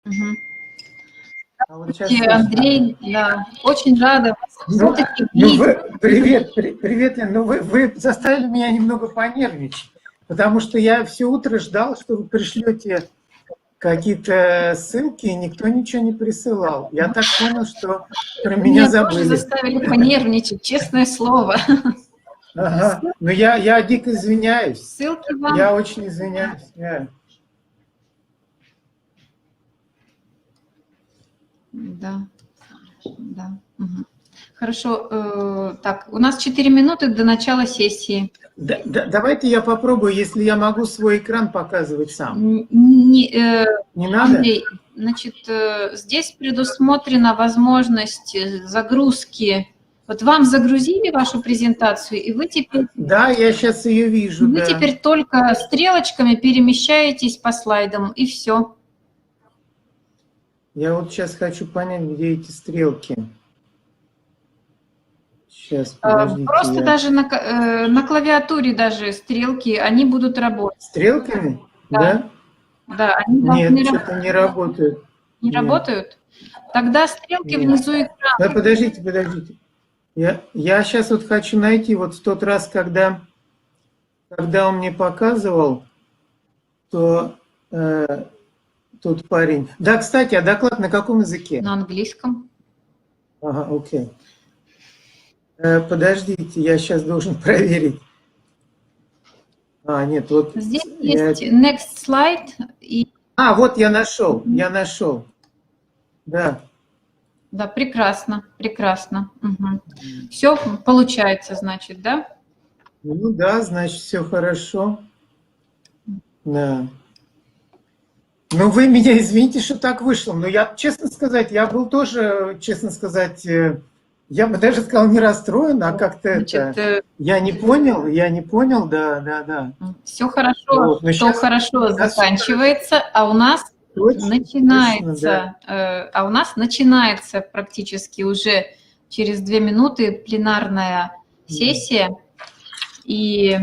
Угу. А вот сейчас Андрей, да, очень рада вас привет, Лен, ну вы заставили меня немного понервничать, потому что я все утро ждал, что вы пришлете какие-то ссылки, и никто ничего не присылал. Я так понял, что про меня забыли. Меня тоже заставили понервничать, честное слово. Ага, но я дико извиняюсь. Ссылки вам. Я очень извиняюсь. Да, да. Угу. Хорошо. Так, у нас 4 минуты до начала сессии. Давайте я попробую, если я могу свой экран показывать сам. Не надо? Андрей, значит, здесь предусмотрена возможность загрузки. Вот вам загрузили вашу презентацию, и вы теперь... Да, я сейчас ее вижу. Вы теперь только стрелочками перемещаетесь по слайдам, и все. Я вот сейчас хочу понять, где эти стрелки. Сейчас, подождите. Просто даже на клавиатуре даже стрелки, они будут работать. Стрелками? Да. Да, они Нет, что-то не работают. Не работают? Тогда стрелки внизу экрана. Да, подождите. Я сейчас вот хочу найти вот в тот раз, когда он мне показывал, то тот парень... Да, кстати, а доклад на каком языке? На английском. Ага, окей. Подождите, я сейчас должен проверить. Нет, вот... Здесь есть next slide. И... вот я нашел. Да. Да, прекрасно. Угу. Все получается, значит, да? Ну да, значит, все хорошо. Да. Ну, вы меня извините, что так вышло. Но я, честно сказать, я был тоже, я бы даже сказал, не расстроен, а как-то это... Я не понял, да. Все хорошо, вот, что хорошо заканчивается, а у нас начинается практически уже через 2 минуты пленарная сессия. И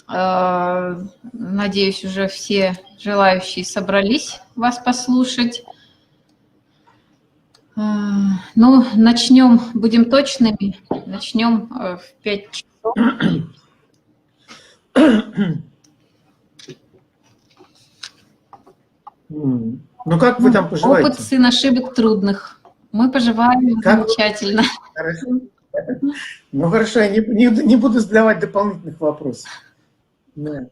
надеюсь, уже все желающие собрались вас послушать. Ну, будем точными, начнем в 5 часов. Ну, как вы там поживаете? Опыт сын ошибок трудных. Мы поживаем замечательно. Хорошо. Ну, хорошо, я не буду задавать дополнительных вопросов. Да.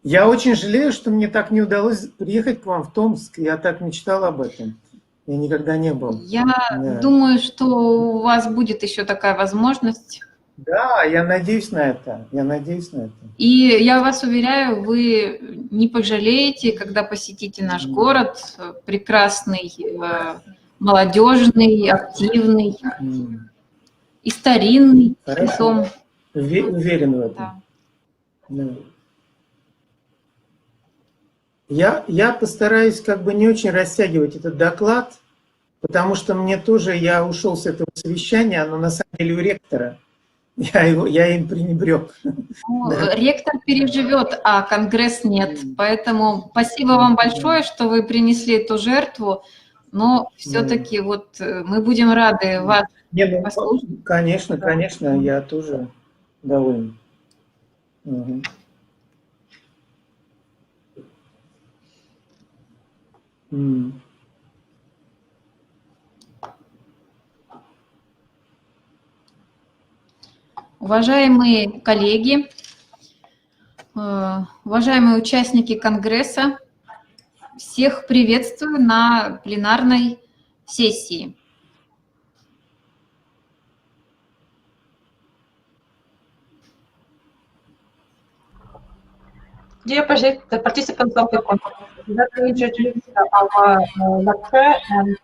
Я очень жалею, что мне так не удалось приехать к вам в Томск. Я так мечтал об этом. Я никогда не был. Я думаю, что у вас будет еще такая возможность. Да, я надеюсь на это. И я вас уверяю, вы не пожалеете, когда посетите наш город, прекрасный, молодежный, активный и старинный. Хорошо. Уверен в этом. Да. Я постараюсь как бы не очень растягивать этот доклад, потому что мне тоже, я ушел с этого совещания, оно на самом деле у ректора. Я им пренебрег. Ну, да. Ректор переживет, а Конгресс нет. Поэтому спасибо вам большое, что вы принесли эту жертву. Но все-таки вот мы будем рады вас послушать. Конечно, я тоже доволен. Угу. Уважаемые коллеги, уважаемые участники Конгресса, всех приветствую на пленарной сессии. Dear participants of the conference, let me introduce our lecturer and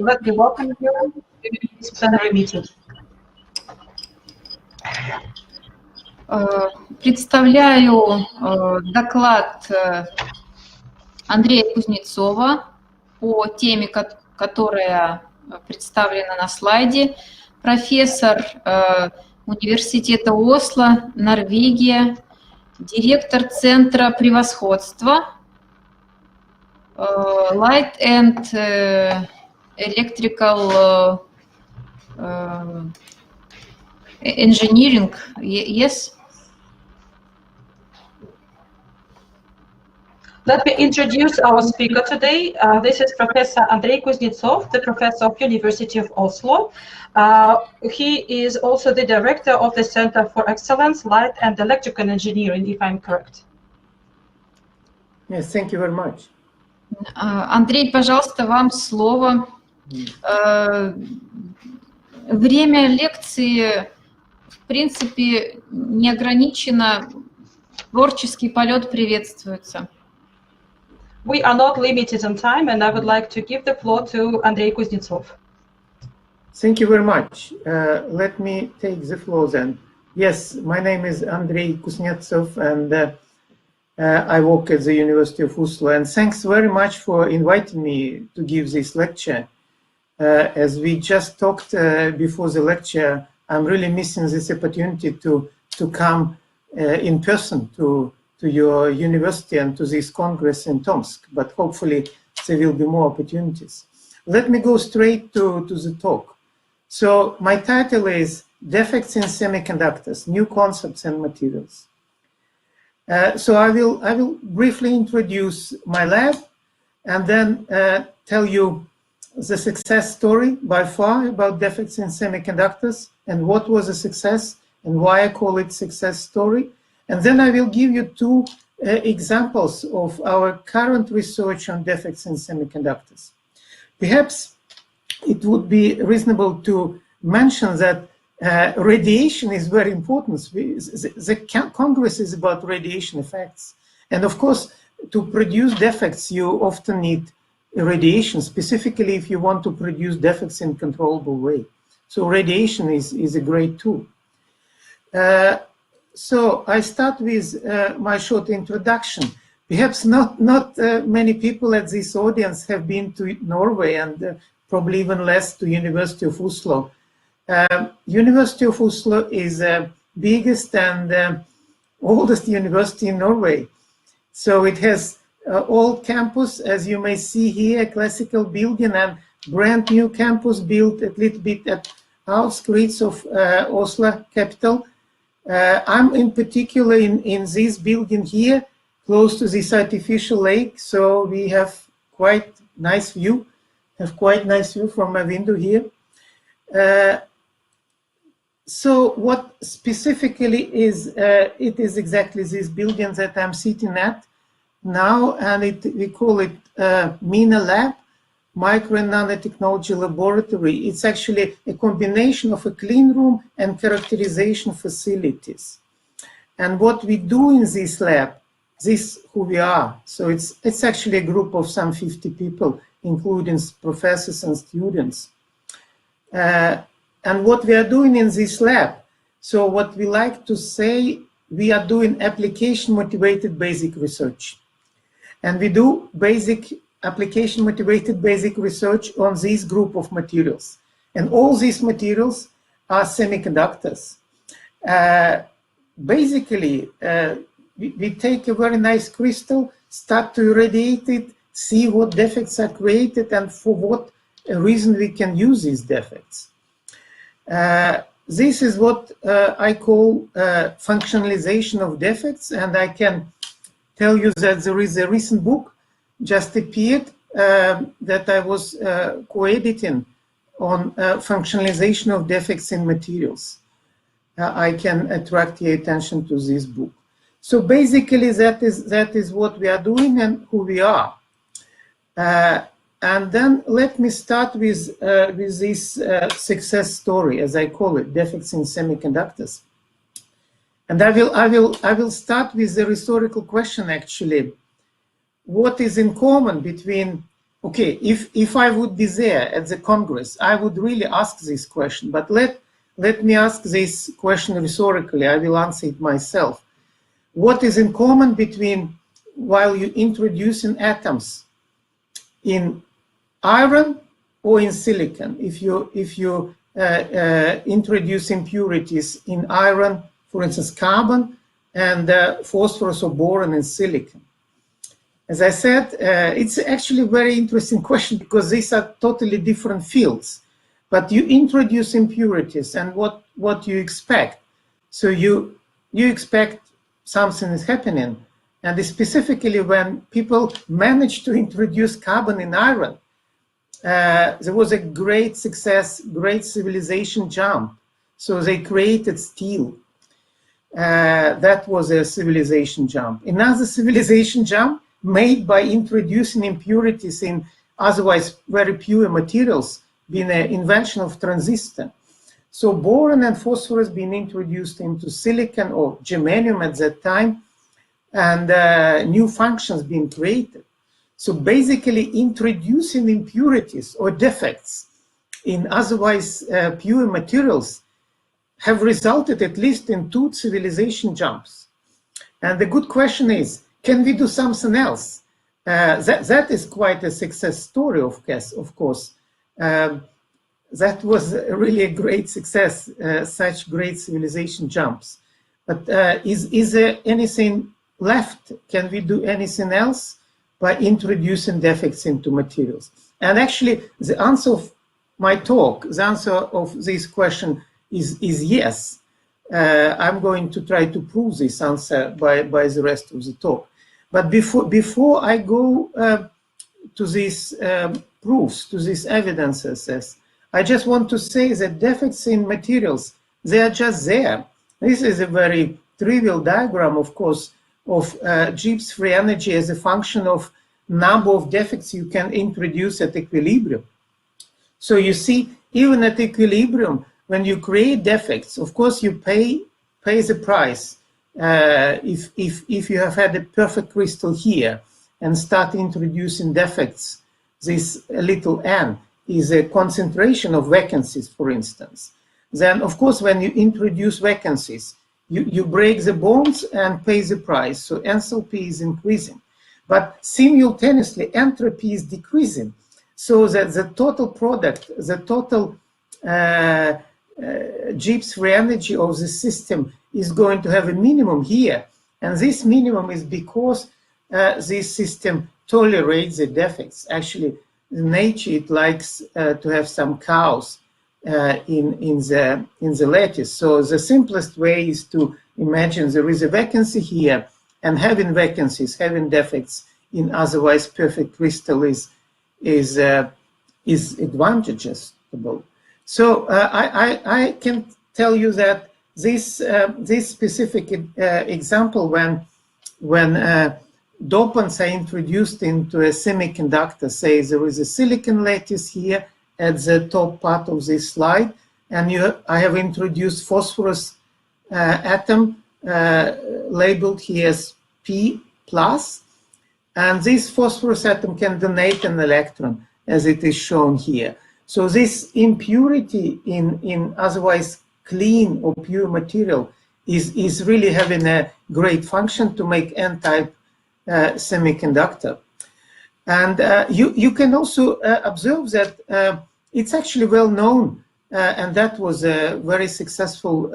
let me welcome you to this plenary meeting. Представляю доклад Андрея Кузнецова по теме, которая представлена на слайде. Профессор университета Осло, Норвегия, директор Центра превосходства light and electrical engineering, yes? Let me introduce our speaker today. This is Professor Andrej Kuznetsov, the professor of University of Oslo. He is also the director of the Center for Excellence, Light and Electrical Engineering, if I'm correct. Yes, thank you very much. Андрей, пожалуйста, вам слово. Время лекции, в принципе, не ограничено. Творческий полет приветствуется. We are not limited on time, and I would like to give the floor to Andrej Kuznetsov. Thank you very much. Let me take the floor then. Yes, my name is Andrej Kuznetsov, and I work at the University of Oslo. And thanks very much for inviting me to give this lecture. As we just talked before the lecture, I'm really missing this opportunity to come in person to your university and to this Congress in Tomsk, but hopefully there will be more opportunities. Let me go straight to the talk. So my title is Defects in Semiconductors, New Concepts and Materials. So I will briefly introduce my lab and then tell you the success story by far about defects in semiconductors and what was a success and why I call it success story. And then I will give you two examples of our current research on defects in semiconductors. Perhaps it would be reasonable to mention that radiation is very important. The Congress is about radiation effects. And of course, to produce defects, you often need radiation, specifically if you want to produce defects in a controllable way. So radiation is a great tool. So I start with my short introduction. Perhaps not many people at this audience have been to Norway, and probably even less to University of Oslo. University of Oslo is the biggest and oldest university in Norway. So it has all campus, as you may see here, a classical building and brand new campus built a little bit at outskirts of Oslo capital. I'm in particular in this building here, close to this artificial lake, so we have quite nice view. From my window here. So what specifically is, it is exactly this building that I'm sitting at now, and we call it MINA Lab, Micro and Nanotechnology Laboratory. It's actually a combination of a clean room and characterization facilities. And what we do in this lab, this who we are. So it's actually a group of some 50 people, including professors and students. And what we are doing in this lab, so what we like to say, we are doing application-motivated basic research. And we do application-motivated basic research on this group of materials. And all these materials are semiconductors. Basically, we take a very nice crystal, start to irradiate it, see what defects are created and for what reason we can use these defects. This is what I call functionalization of defects, and I can tell you that there is a recent book just appeared that I was co-editing on functionalization of defects in materials. I can attract your attention to this book. So basically that is what we are doing and who we are. And then let me start with this success story, as I call it, defects in semiconductors. And I will start with the rhetorical question, actually. What is in common between, okay, if I would be there at the Congress, I would really ask this question, but let me ask this question rhetorically. I will answer it myself. What is in common between, while you introducing atoms in iron or in silicon? If you introduce impurities in iron, for instance, carbon, and phosphorus or boron in silicon. as I said, it's actually a very interesting question because these are totally different fields. But you introduce impurities, and what you expect? So you expect something is happening, and specifically when people manage to introduce carbon in iron, there was a great success, great civilization jump. So they created steel. That was a civilization jump. Another civilization jump made by introducing impurities in otherwise very pure materials, being an invention of transistor. So boron and phosphorus being introduced into silicon or germanium at that time, and new functions being created. So basically introducing impurities or defects in otherwise pure materials have resulted at least in 2 civilization jumps. And the good question is, can we do something else? That is quite a success story, of course. That was really a great success, such great civilization jumps. But is there anything left? Can we do anything else by introducing defects into materials? And actually, the answer of my talk, the answer of this question is yes. I'm going to try to prove this answer by the rest of the talk. But before I go to these proofs, to these evidences, I just want to say that defects in materials, they are just there. This is a very trivial diagram, of course, of Gibbs free energy as a function of number of defects you can introduce at equilibrium. So you see, even at equilibrium, when you create defects, of course you pay the price. If you have had a perfect crystal here and start introducing defects, this little n is a concentration of vacancies, for instance. Then, of course, when you introduce vacancies, you break the bonds and pay the price. So enthalpy is increasing. But simultaneously, entropy is decreasing. So that the total product, the total Gibbs free energy of the system is going to have a minimum here. And this minimum is because this system tolerates the defects. Actually, in nature, it likes to have some cows in the lattice. So the simplest way is to imagine there is a vacancy here, and having vacancies, having defects in otherwise perfect crystal is advantageous. So I can tell you that this specific example, when dopants are introduced into a semiconductor, say there is a silicon lattice here at the top part of this slide, and I have introduced phosphorus atom labeled here as P+, and this phosphorus atom can donate an electron, as it is shown here. So this impurity in otherwise clean or pure material is really having a great function to make N-type semiconductor. And you can also observe that it's actually well known, and that was a very successful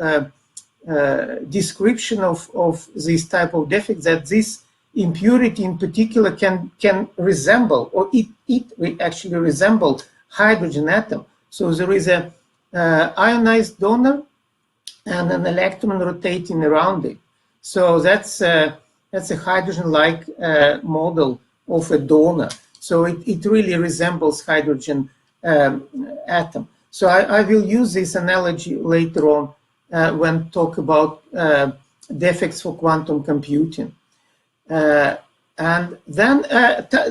description of this type of defect, that this impurity in particular can resemble, or it actually resemble hydrogen atom. So there is a ionized donor and an electron rotating around it. So that's a hydrogen-like model of a donor. So it really resembles hydrogen atom. So I will use this analogy later on when talk about defects for quantum computing. And then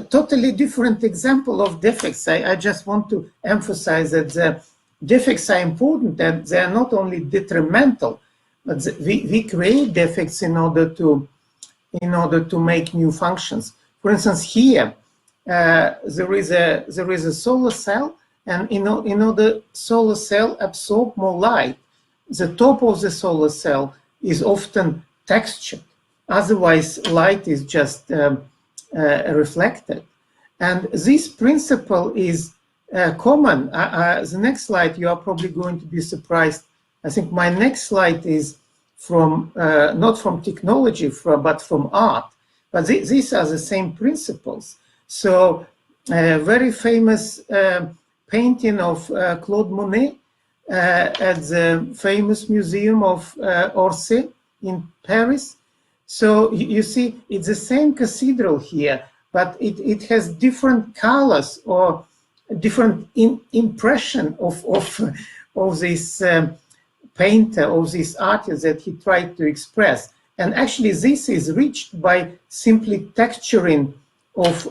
totally different example of defects. I just want to emphasize that the defects are important, and they are not only detrimental, but we create defects in order to make new functions. For instance, here there is a solar cell, and in order solar cell absorb more light, the top of the solar cell is often textured. Otherwise, light is just reflected. And this principle is common. The next slide, you are probably going to be surprised. I think my next slide is from, not from technology, but from art. But these are the same principles. So very famous painting of Claude Monet at the famous museum of Orsay in Paris. So you see, it's the same cathedral here, but it has different colors or different impression of this painter, of this artist that he tried to express. And actually this is reached by simply texturing of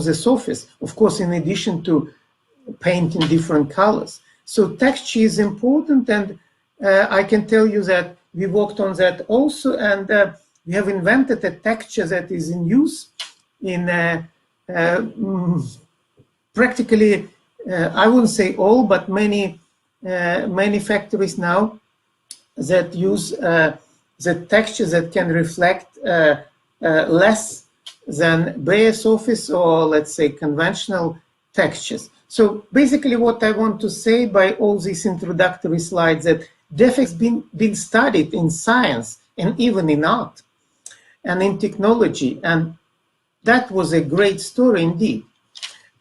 the surface, of course, in addition to painting different colors. So texture is important, and I can tell you that we worked on that also, and we have invented a texture that is in use in practically, I wouldn't say all, but many factories now that use the texture that can reflect less than bare surface or, let's say, conventional textures. So basically what I want to say by all these introductory slides, that defects been studied in science and even in art and in technology, and that was a great story indeed.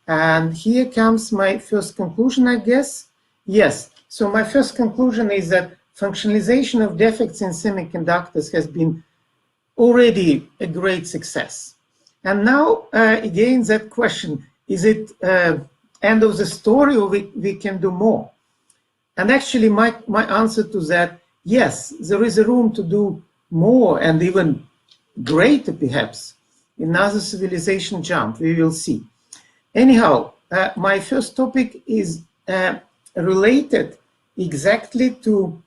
And here comes my first conclusion, I guess. Yes, so my first conclusion is that functionalization of defects in semiconductors has been already a great success. And now, again, that question, is it end of the story, or we can do more? And actually, my answer to that, yes, there is a room to do more and even greater, perhaps. Another civilization jump, we will see. Anyhow, my first topic is related exactly to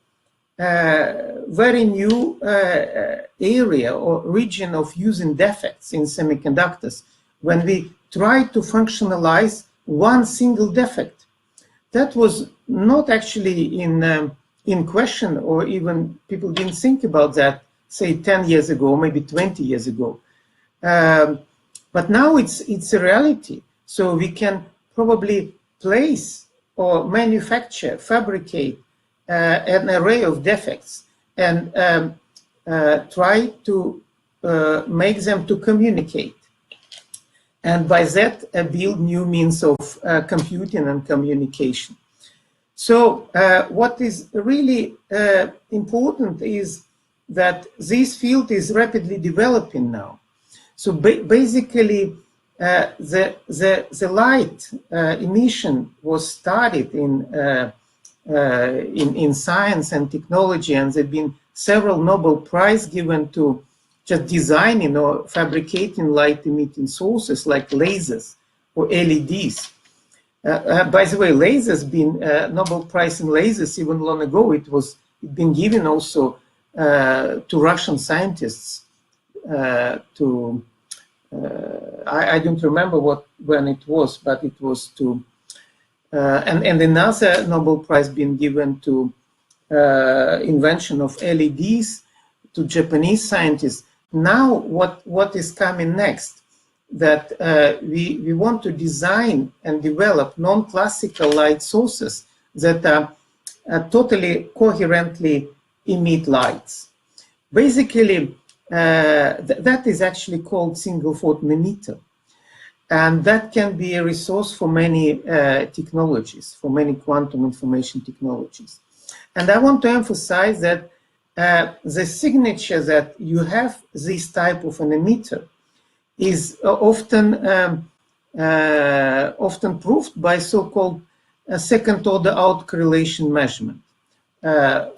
very new area or region of using defects in semiconductors, when we try to functionalize one single defect. That was not actually in question, or even people didn't think about that, say 10 years ago, maybe 20 years ago. But now it's a reality. So we can probably place or manufacture, fabricate an array of defects and try to make them to communicate. And by that, build new means of computing and communication. So what is really important is that this field is rapidly developing now. So basically, the light emission was studied in science and technology, and there have been several Nobel Prizes given to just designing or fabricating light emitting sources like lasers or LEDs. By the way, lasers been Nobel Prize in lasers even long ago. It been given also to Russian scientists. I don't remember when it was, but it was to and another Nobel Prize been given to invention of LEDs to Japanese scientists. Now what is coming next? That we want to design and develop non-classical light sources that are totally coherently emit lights. Basically, that is actually called single photon emitter. And that can be a resource for many technologies, for many quantum information technologies. And I want to emphasize that the signature that you have this type of an emitter is often proved by so-called second-order autocorrelation measurement,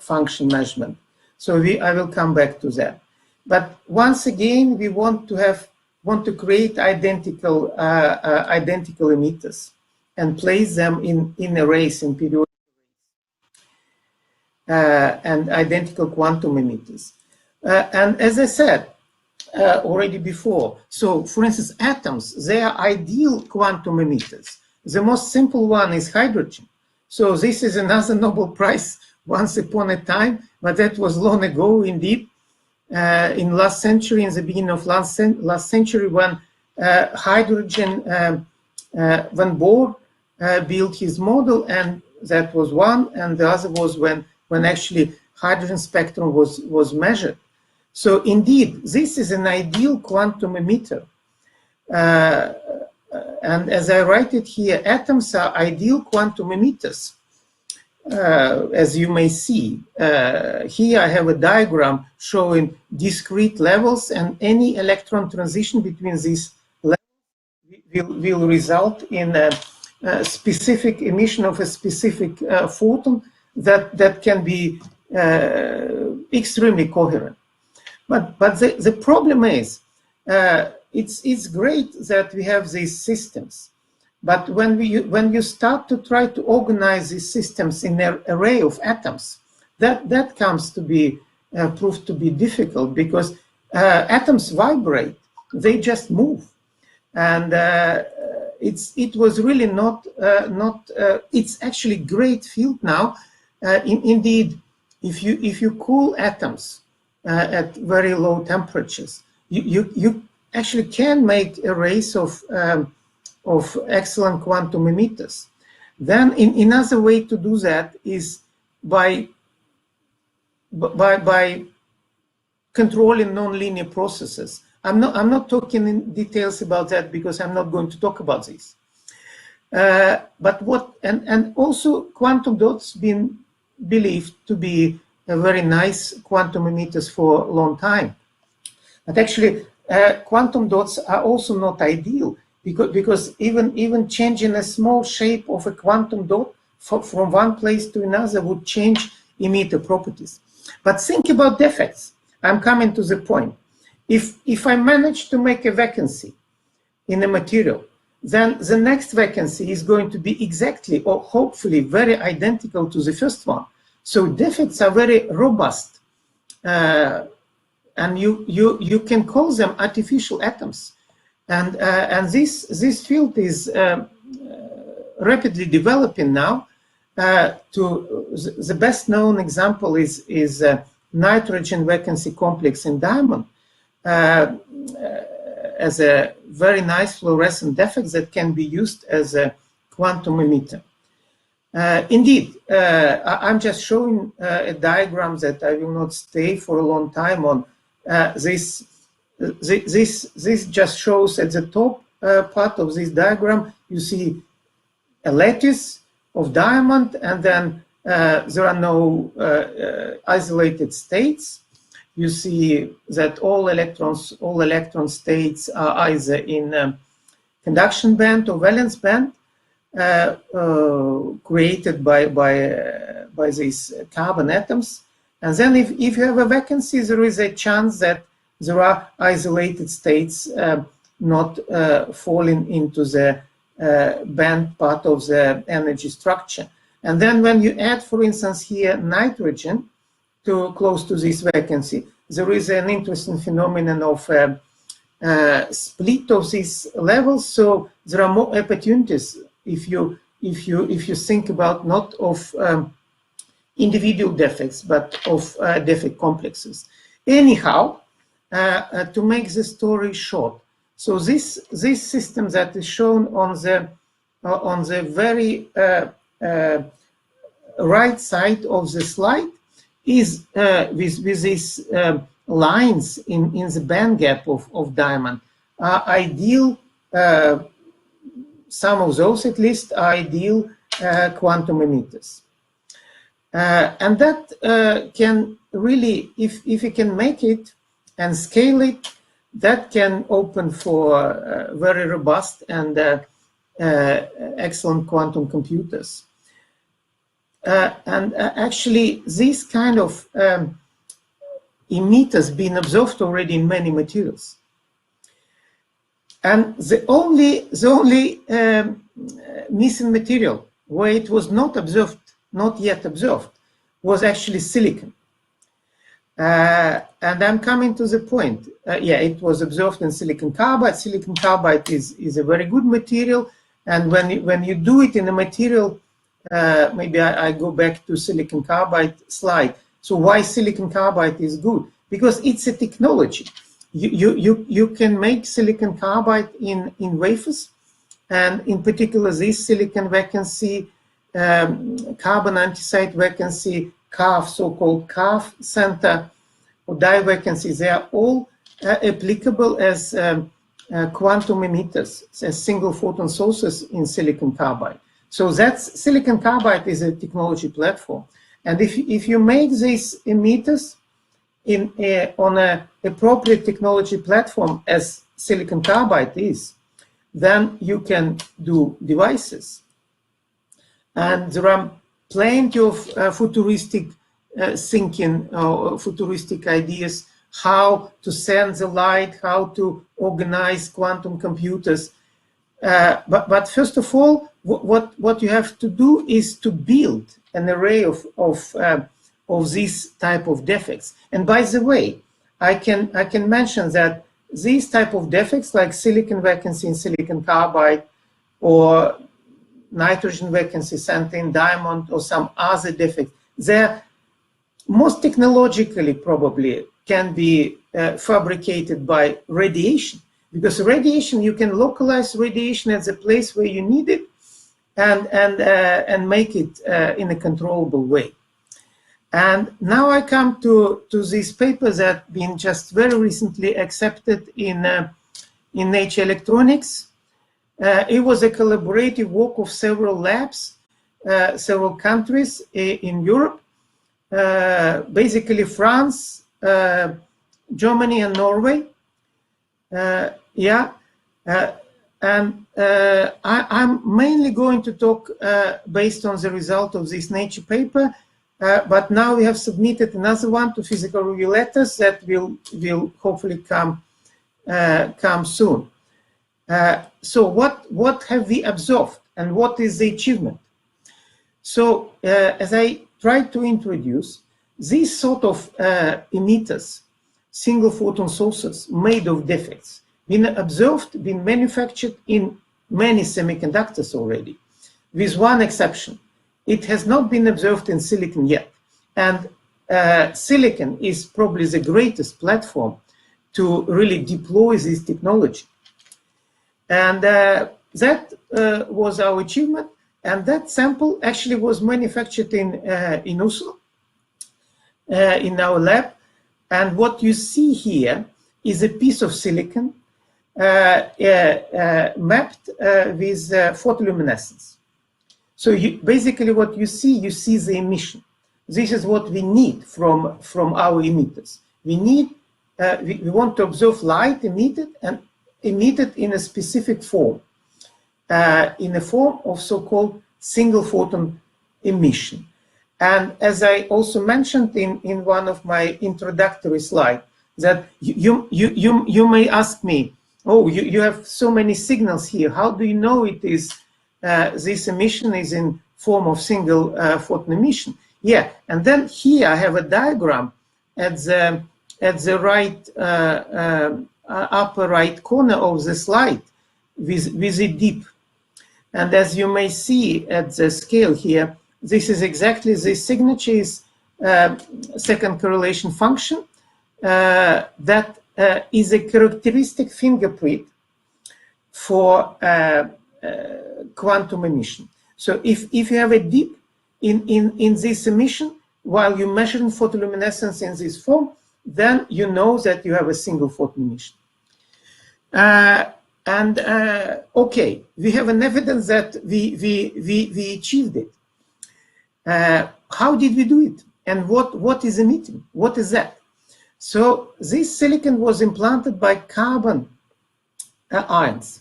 function measurement. So I will come back to that. But once again, we want to create identical emitters and place them in arrays, in periodic arrays, and identical quantum emitters. And as I said already before, so for instance, atoms, they are ideal quantum emitters. The most simple one is hydrogen. So this is another Nobel Prize once upon a time, but that was long ago indeed. In last century, in the beginning of last century, when hydrogen, when Bohr built his model, and that was one, and the other was when actually hydrogen spectrum was measured. So indeed, this is an ideal quantum emitter. And as I write it here, atoms are ideal quantum emitters. As you may see, here I have a diagram showing discrete levels, and any electron transition between these levels will result in a specific emission of a specific photon that can be extremely coherent. But the problem is, it's great that we have these systems. But when you start to try to organize these systems in an array of atoms, that comes to be proved to be difficult, because atoms vibrate, they just move, and it was really not it's actually great field now. Indeed, if you cool atoms at very low temperatures, you actually can make arrays of excellent quantum emitters. Then another way to do that is by controlling nonlinear processes. I'm not talking in details about that, because I'm not going to talk about this. But what and also quantum dots been believed to be a very nice quantum emitters for a long time. But actually, quantum dots are also not ideal, because even changing a small shape of a quantum dot from one place to another would change emitter properties. But think about defects. I'm coming to the point. If I manage to make a vacancy in a material, then the next vacancy is going to be exactly, or hopefully very identical to the first one. So defects are very robust, and you can call them artificial atoms. And this field is rapidly developing now. The best known example is nitrogen vacancy complex in diamond, as a very nice fluorescent defect that can be used as a quantum emitter. Indeed, I'm just showing a diagram that I will not stay for a long time on. This just shows at the top part of this diagram, you see a lattice of diamond, and then there are no isolated states. You see that all electron states are either in conduction band or valence band, created by these carbon atoms. And then if you have a vacancy, there is a chance that there are isolated states not falling into the band part of the energy structure. And then when you add, for instance, here nitrogen to close to this vacancy, there is an interesting phenomenon of split of these levels. So there are more opportunities if you think about not of individual defects, but of defect complexes. Anyhow, to make the story short, so this system that is shown on the very right side of the slide is with these lines in the band gap of diamond are ideal. Some of those, at least, are ideal quantum emitters. And that can really, if you can make it and scale it, that can open for very robust and excellent quantum computers. And actually, these kind of emitters been observed already in many materials. And the only missing material where it was not yet observed, was actually silicon. And I'm coming to the point. Yeah, it was observed in silicon carbide. Silicon carbide is a very good material, and when you do it in a material, maybe I go back to silicon carbide slide. So why silicon carbide is good? Because it's a technology. You can make silicon carbide in wafers, and in particular this silicon vacancy, carbon antacid vacancy, CAF, so-called CAF center, or dye vacancies, they are all applicable as quantum emitters, as single photon sources in silicon carbide. So that's silicon carbide is a technology platform. And if you make these emitters on an appropriate technology platform as silicon carbide is, then you can do devices. And there are plenty of futuristic thinking or futuristic ideas how to send the light, how to organize quantum computers. But first of all, what you have to do is to build an array of these type of defects. And by the way, I can mention that these type of defects, like silicon vacancy in silicon carbide, or nitrogen vacancy center in diamond, or some other defects, they're most technologically probably can be fabricated by radiation, because radiation, you can localize radiation at the place where you need it and make it in a controllable way. And now I come to this paper that been just very recently accepted in Nature Electronics. It was a collaborative work of several labs, several countries in Europe, basically France, Germany, and Norway. I'm mainly going to talk based on the result of this Nature paper, but now we have submitted another one to physical review letters that will hopefully come soon. So what have we observed, and what is the achievement? So as I tried to introduce, these sort of emitters, single photon sources made of defects, been observed, been manufactured in many semiconductors already, with one exception. It has not been observed in silicon yet. And silicon is probably the greatest platform to really deploy this technology. And that was our achievement. And that sample actually was manufactured in Oslo, in our lab. And what you see here is a piece of silicon mapped with photoluminescence. So basically what you see the emission. This is what we need from our emitters. We need, we want to observe light emitted and emitted in a specific form, in a form of so-called single photon emission. And as I also mentioned in one of my introductory slides, that you may ask me, oh, you have so many signals here. How do you know it is this emission is in form of single photon emission? Yeah, and then here I have a diagram at the right upper right corner of the slide with a dip. And as you may see at the scale here, this is exactly the signature's second correlation function that is a characteristic fingerprint for quantum emission. So if you have a dip in this emission, while you're measuring photoluminescence in this form, then you know that you have a single photon emission. Okay, we have an evidence that we achieved it. How did we do it? And what is emitting? What is that? So this silicon was implanted by carbon ions.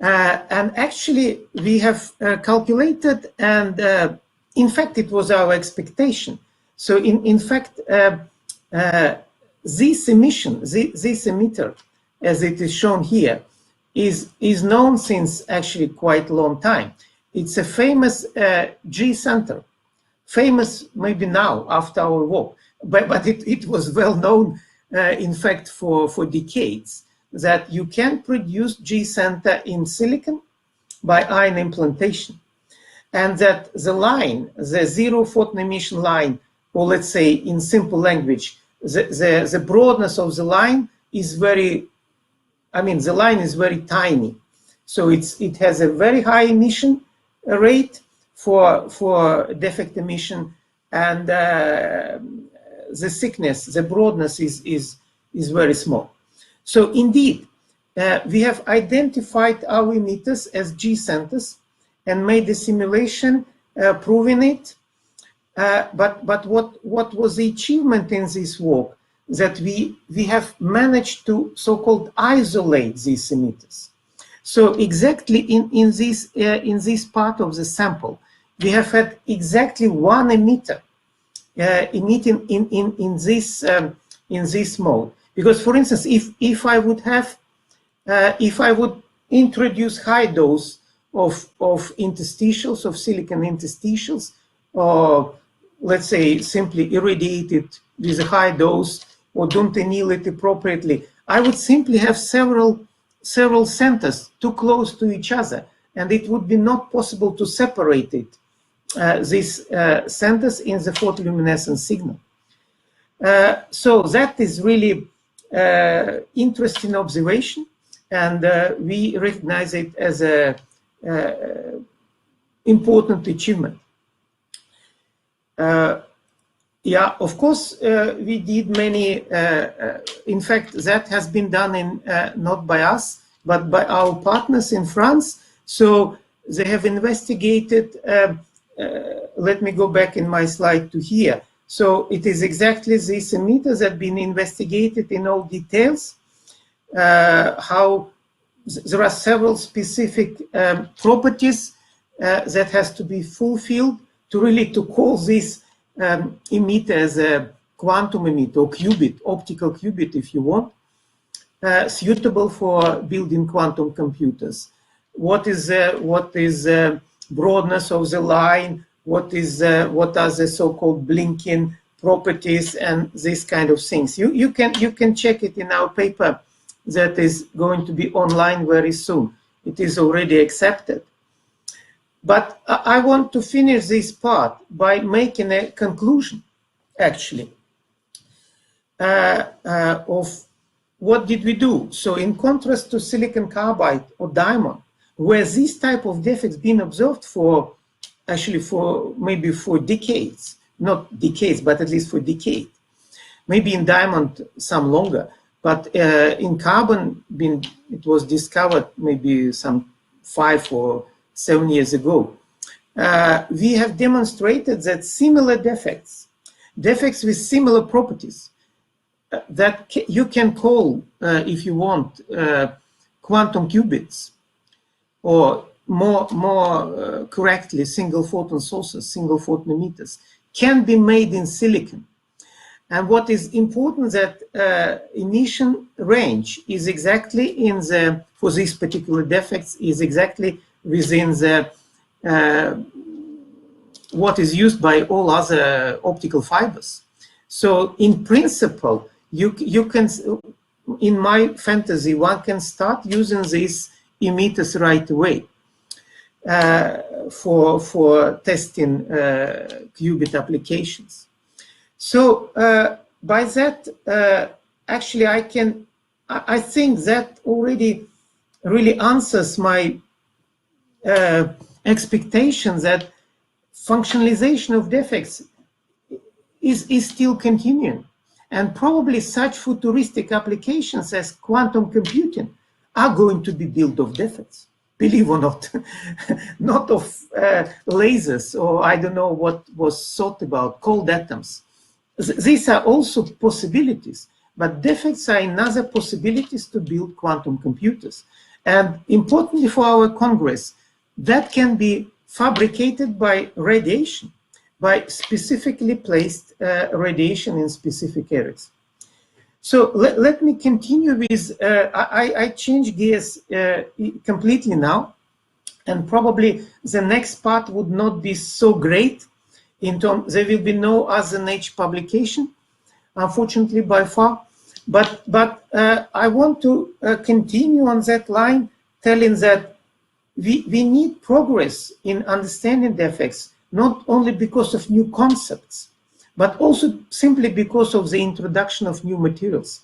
And actually we have calculated, and in fact it was our expectation. So in fact this emission, this emitter, as it is shown here, is known since actually quite a long time. It's a famous G center, famous maybe now after our work, but it was well known in fact for decades, that you can produce G center in silicon by ion implantation, and that the line, the zero photon emission line, or let's say in simple language, the broadness of the line is very, I mean, the line is very tiny. So it has a very high emission rate for defect emission, and the thickness, the broadness is very small. So indeed, we have identified our emitters as G centers and made a simulation proving it. But what was the achievement in this work? That we have managed to so-called isolate these emitters. So exactly in this part of the sample, we have had exactly one emitter emitting in this mode. Because, for instance, if I would introduce high dose of interstitials, of silicon interstitials, or let's say simply irradiate it with a high dose or don't anneal it appropriately, I would simply have several centers too close to each other, and it would be not possible to separate it, these centers in the photoluminescent signal. So that is really interesting observation, and we recognize it as a important achievement. Yeah, of course, we did many, in fact, that has been done not by us, but by our partners in France. So they have investigated, let me go back in my slide to here. So it is exactly these emitters that have been investigated in all details, how there are several specific properties that has to be fulfilled to call this emitter as a quantum emitter or qubit, optical qubit if you want, suitable for building quantum computers. What is broadness of the line? What are the so-called blinking properties and these kind of things? You can check it in our paper that is going to be online very soon. It is already accepted. But I want to finish this part by making a conclusion, actually, of what did we do. So in contrast to silicon carbide or diamond, where this type of defects been observed for maybe for decades, not decades, but at least for decades. Maybe in diamond some longer, but in carbon it was discovered maybe some 5 or 7 years ago. We have demonstrated that similar defects with similar properties that you can call, if you want, quantum qubits, or more correctly, single photon sources, single photon emitters, can be made in silicon. And what is important that emission range is exactly for these particular defects is exactly within the what is used by all other optical fibers. So in principle, you can, in my fantasy, one can start using these emitters right away for testing qubit applications. So by that, actually, I think that already really answers my expectation that functionalization of defects is still continuing, and probably such futuristic applications as quantum computing are going to be built of defects, believe or not, not of lasers, or I don't know what was thought about, cold atoms. These are also possibilities, but defects are another possibilities to build quantum computers. And importantly for our Congress, that can be fabricated by radiation, by specifically placed radiation in specific areas. So let me continue with, I change gears completely now, and probably the next part would not be so great. There will be no other Nature publication, unfortunately, by far. But I want to continue on that line, telling that we need progress in understanding defects, not only because of new concepts, but also simply because of the introduction of new materials.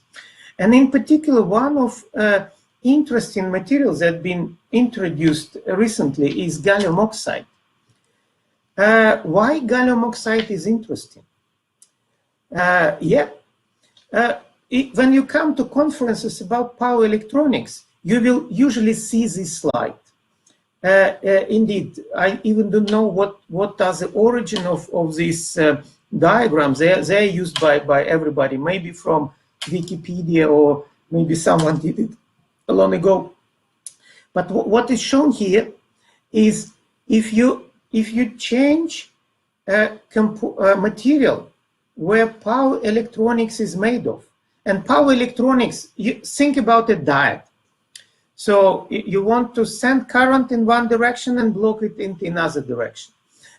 And in particular, one of interesting materials that have been introduced recently is gallium oxide. Why gallium oxide is interesting? Yeah. When you come to conferences about power electronics, you will usually see this slide. Indeed, I even don't know what are the origin of these diagrams. They're used by everybody, maybe from Wikipedia, or maybe someone did it long ago. But what is shown here is if you change material where power electronics is made of, and power electronics, you think about a diode. So you want to send current in one direction and block it into another direction.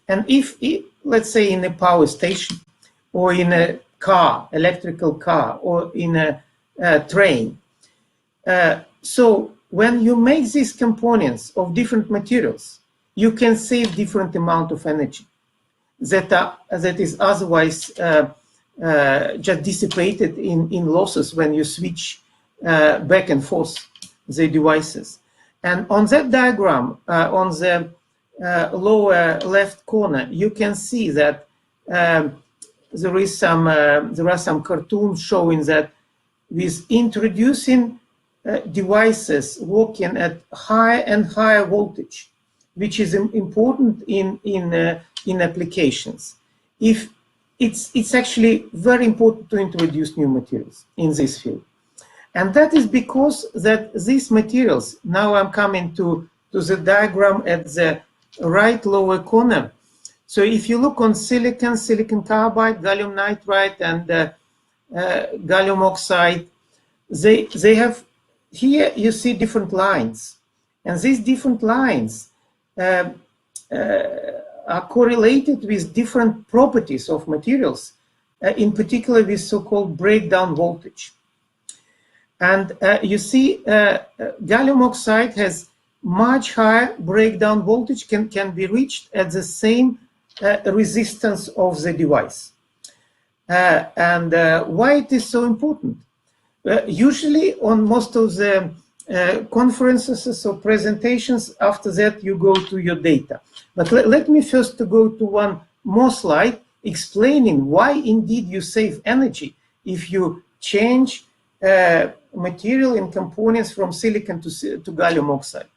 And if let's say in a power station, or in a car, electrical car, or in a train, so when you make these components of different materials, you can save different amount of energy that is otherwise just dissipated in losses when you switch back and forth the devices. And on that diagram, on the lower left corner, you can see that there are some cartoons showing that with introducing devices working at higher and higher voltage, which is important in applications. If it's actually very important to introduce new materials in this field. And that is because that these materials, now I'm coming to the diagram at the right lower corner. So if you look on silicon carbide, gallium nitride, and gallium oxide, they have, here you see different lines. And these different lines are correlated with different properties of materials, in particular with so-called breakdown voltage. And you see gallium oxide has much higher breakdown voltage, can be reached at the same resistance of the device. And why it is so important? Usually on most of the conferences or presentations, after that you go to your data. But let me first go to one more slide explaining why indeed you save energy if you change material and components from silicon to gallium oxide.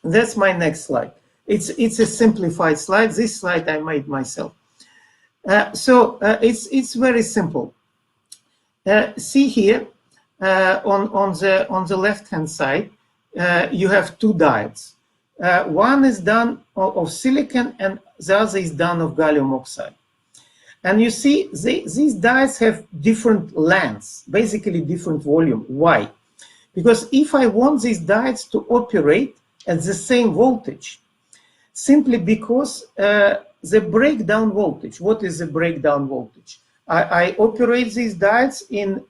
That's my next slide. It's a simplified slide. This slide I made myself. So it's very simple. See here on the left-hand side, you have two diodes. One is done of silicon, and the other is done of gallium oxide. And you see, these diodes have different lengths, basically different volume. Why? Because if I want these diodes to operate at the same voltage, simply because the breakdown voltage, what is the breakdown voltage? I operate these diodes in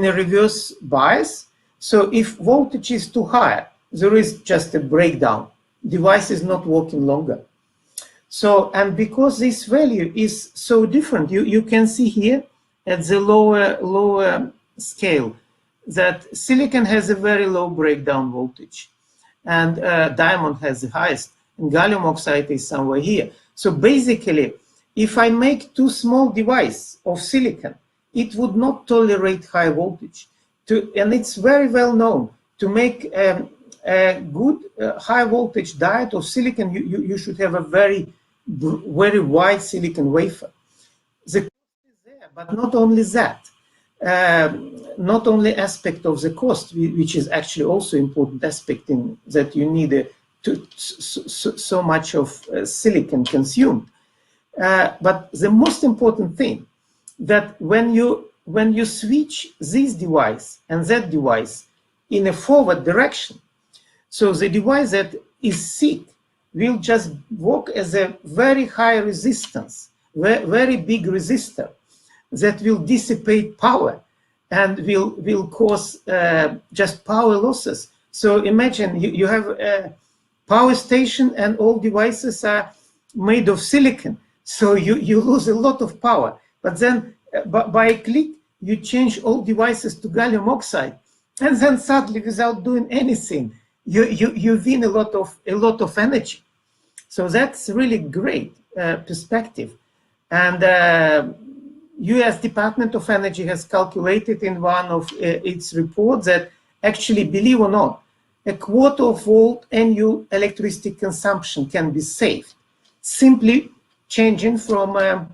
a reverse bias. So if voltage is too high, there is just a breakdown. Device is not working longer. So, and because this value is so different, you can see here at the lower scale that silicon has a very low breakdown voltage, and diamond has the highest, and gallium oxide is somewhere here. So basically, if I make too small device of silicon, it would not tolerate high voltage. And it's very well known, to make a good high voltage diode of silicon, you should have a very wide silicon wafer. The cost is there, but not only that. Not only aspect of the cost, which is actually also important aspect in that you need so much of silicon consumed. But the most important thing, that when you switch this device and that device in a forward direction, so the device that is thick will just work as a very high resistance, very big resistor that will dissipate power and will cause just power losses. So imagine you have a power station and all devices are made of silicon. So you lose a lot of power. But then by a click, you change all devices to gallium oxide. And then suddenly, without doing anything, you win a lot of energy. So that's really great perspective. And US Department of Energy has calculated in one of its reports that actually, believe or not, a quarter of all annual electricity consumption can be saved simply changing from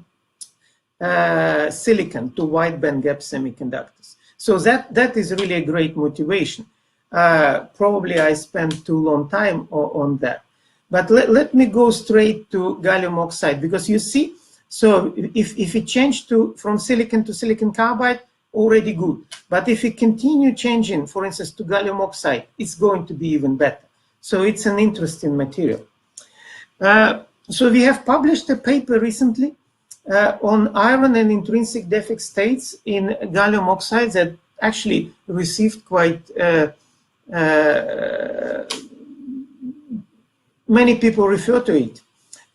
silicon to wide bandgap semiconductors. So that is really a great motivation. Probably I spent too long time on that. But let me go straight to gallium oxide, because you see, so if it changed from silicon to silicon carbide, already good. But if we continue changing, for instance, to gallium oxide, it's going to be even better. So it's an interesting material. So we have published a paper recently on iron and intrinsic defect states in gallium oxide that actually received quite many people refer to it.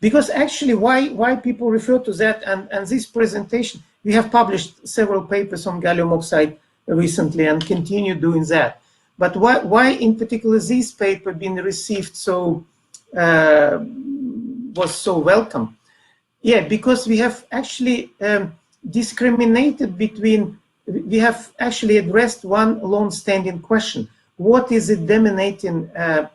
Because actually, why people refer to that and this presentation, we have published several papers on gallium oxide recently and continue doing that. But why in particular this paper being received so, was so welcome? Yeah, because we have actually discriminated between, we have actually addressed one long-standing question. What is the dominating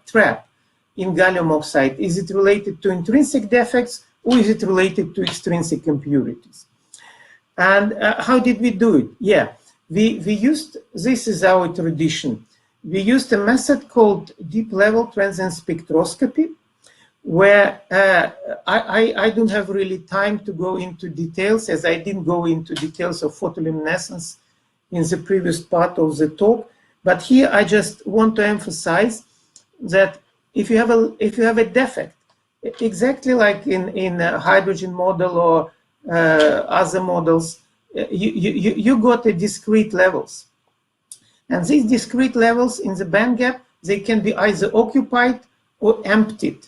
trap in gallium oxide? Is it related to intrinsic defects or is it related to extrinsic impurities? And how did we do it? Yeah, we used, this is our tradition, we used a method called deep level transient spectroscopy, where I don't have really time to go into details, as I didn't go into details of photoluminescence in the previous part of the talk. But here I just want to emphasize that if you have a defect, exactly like in a hydrogen model or other models, you got a discrete levels. And these discrete levels in the bandgap, they can be either occupied or emptied.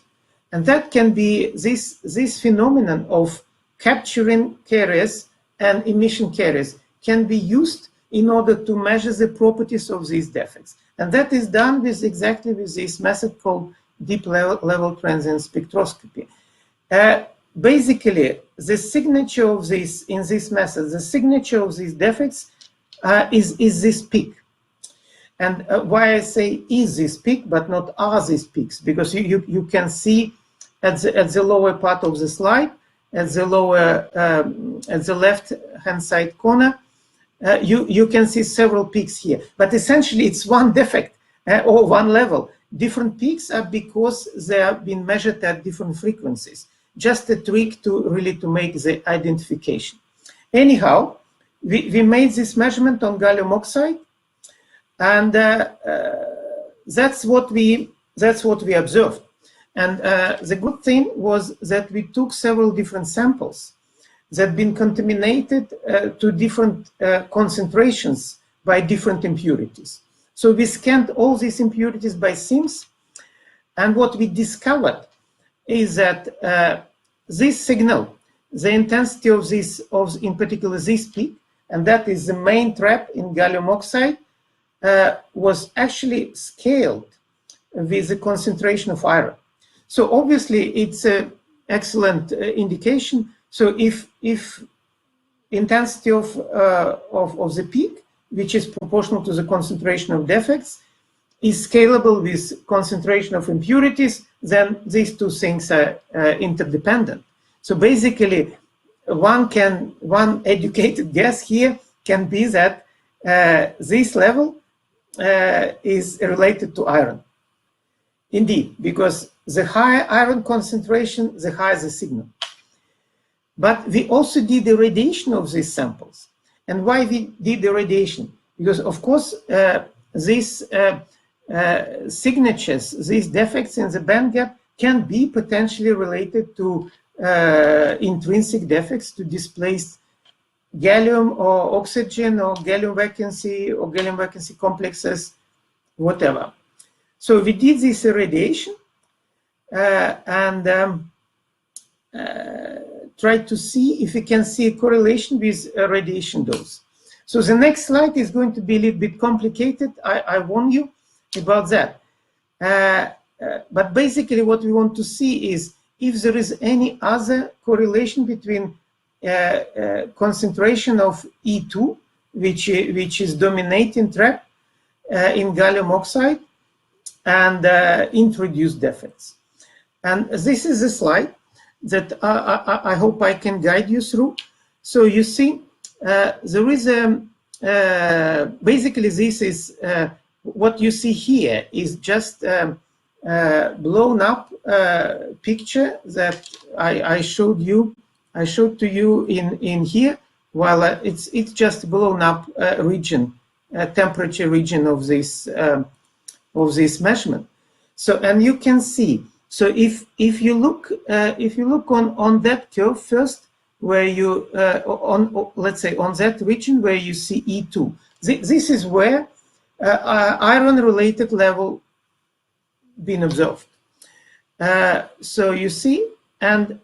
And that can be this phenomenon of capturing carriers and emission carriers can be used in order to measure the properties of these defects. And that is done with exactly with this method called deep level transient spectroscopy. Basically, the signature of this, in this method, the signature of these defects is this peak. And why I say is this peak, but not are these peaks, because you can see at the lower part of the slide, at the lower, at the left-hand side corner, you can see several peaks here. But essentially, it's one defect or one level. Different peaks are because they have been measured at different frequencies. Just a trick to really to make the identification. Anyhow, we made this measurement on gallium oxide, and that's what we observed. And the good thing was that we took several different samples that had been contaminated to different concentrations by different impurities. So we scanned all these impurities by SIMS, and what we discovered is that this signal, the intensity of this, in particular this peak, and that is the main trap in gallium oxide, was actually scaled with the concentration of iron. So obviously it's an excellent indication. So if intensity of the peak, which is proportional to the concentration of defects, is scalable with concentration of impurities, then these two things are interdependent. So basically, one educated guess here can be that this level is related to iron. Indeed, because the higher iron concentration, the higher the signal. But we also did the radiation of these samples. And why we did the radiation? Because, of course, these signatures, these defects in the bandgap can be potentially related to intrinsic defects, to displaced gallium or oxygen or gallium vacancy complexes, whatever. So we did this irradiation and tried to see if we can see a correlation with radiation dose. So the next slide is going to be a little bit complicated. I warn you about that. But basically what we want to see is if there is any other correlation between concentration of E2, which is dominating trap in gallium oxide, and introduce defects. And this is a slide that I hope I can guide you through. So you see, there is basically this is what you see here is just blown up picture that I showed to you in here. While it's just blown up region, temperature region of this measurement. So, and you can see. So if you look on that curve first, where you let's say on that region where you see E2, this is where iron-related level been observed. So you see, and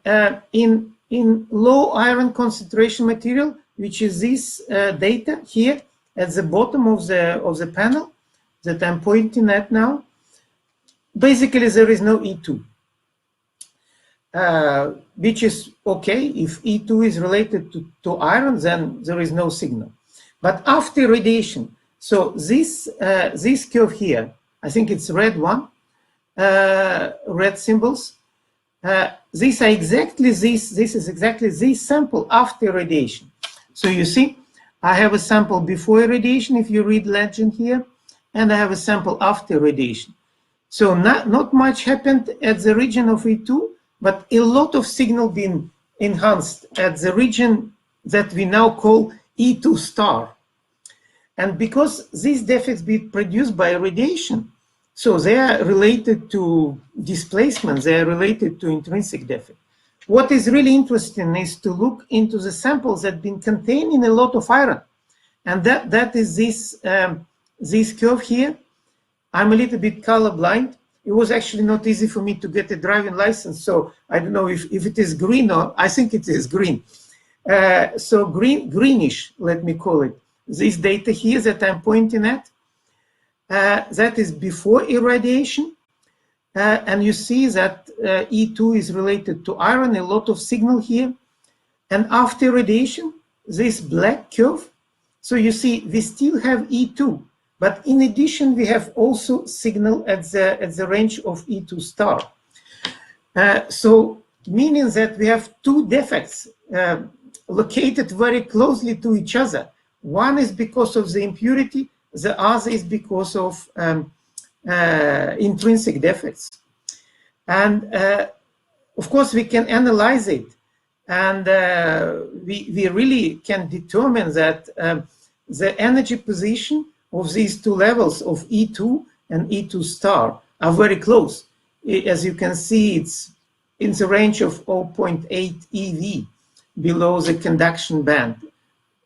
in low iron concentration material, which is this data here at the bottom of the panel that I'm pointing at now, basically there is no E2, which is okay. If E2 is related to iron, then there is no signal. But after radiation, so this curve here, I think it's red one, red symbols. These are exactly this is exactly this sample after radiation. So you see, I have a sample before radiation, if you read legend here, and I have a sample after radiation. So not much happened at the region of E2, but a lot of signal been enhanced at the region that we now call E2 star. And because these defects be produced by radiation, so they are related to displacement, they are related to intrinsic defect. What is really interesting is to look into the samples that have been containing a lot of iron. And that is this curve here. I'm a little bit colorblind. It was actually not easy for me to get a driving license, so I don't know if it is green or, I think it is green. So greenish, let me call it. This data here that I'm pointing at, that is before irradiation. And you see that E2 is related to iron, a lot of signal here. And after radiation, this black curve. So you see, we still have E2, but in addition, we have also signal at the range of E2 star. So meaning that we have two defects located very closely to each other. One is because of the impurity, the other is because of intrinsic defects. And of course, we can analyze it, and we really can determine that the energy position of these two levels of E2 and E2 star are very close. As you can see, it's in the range of 0.8 eV below the conduction band.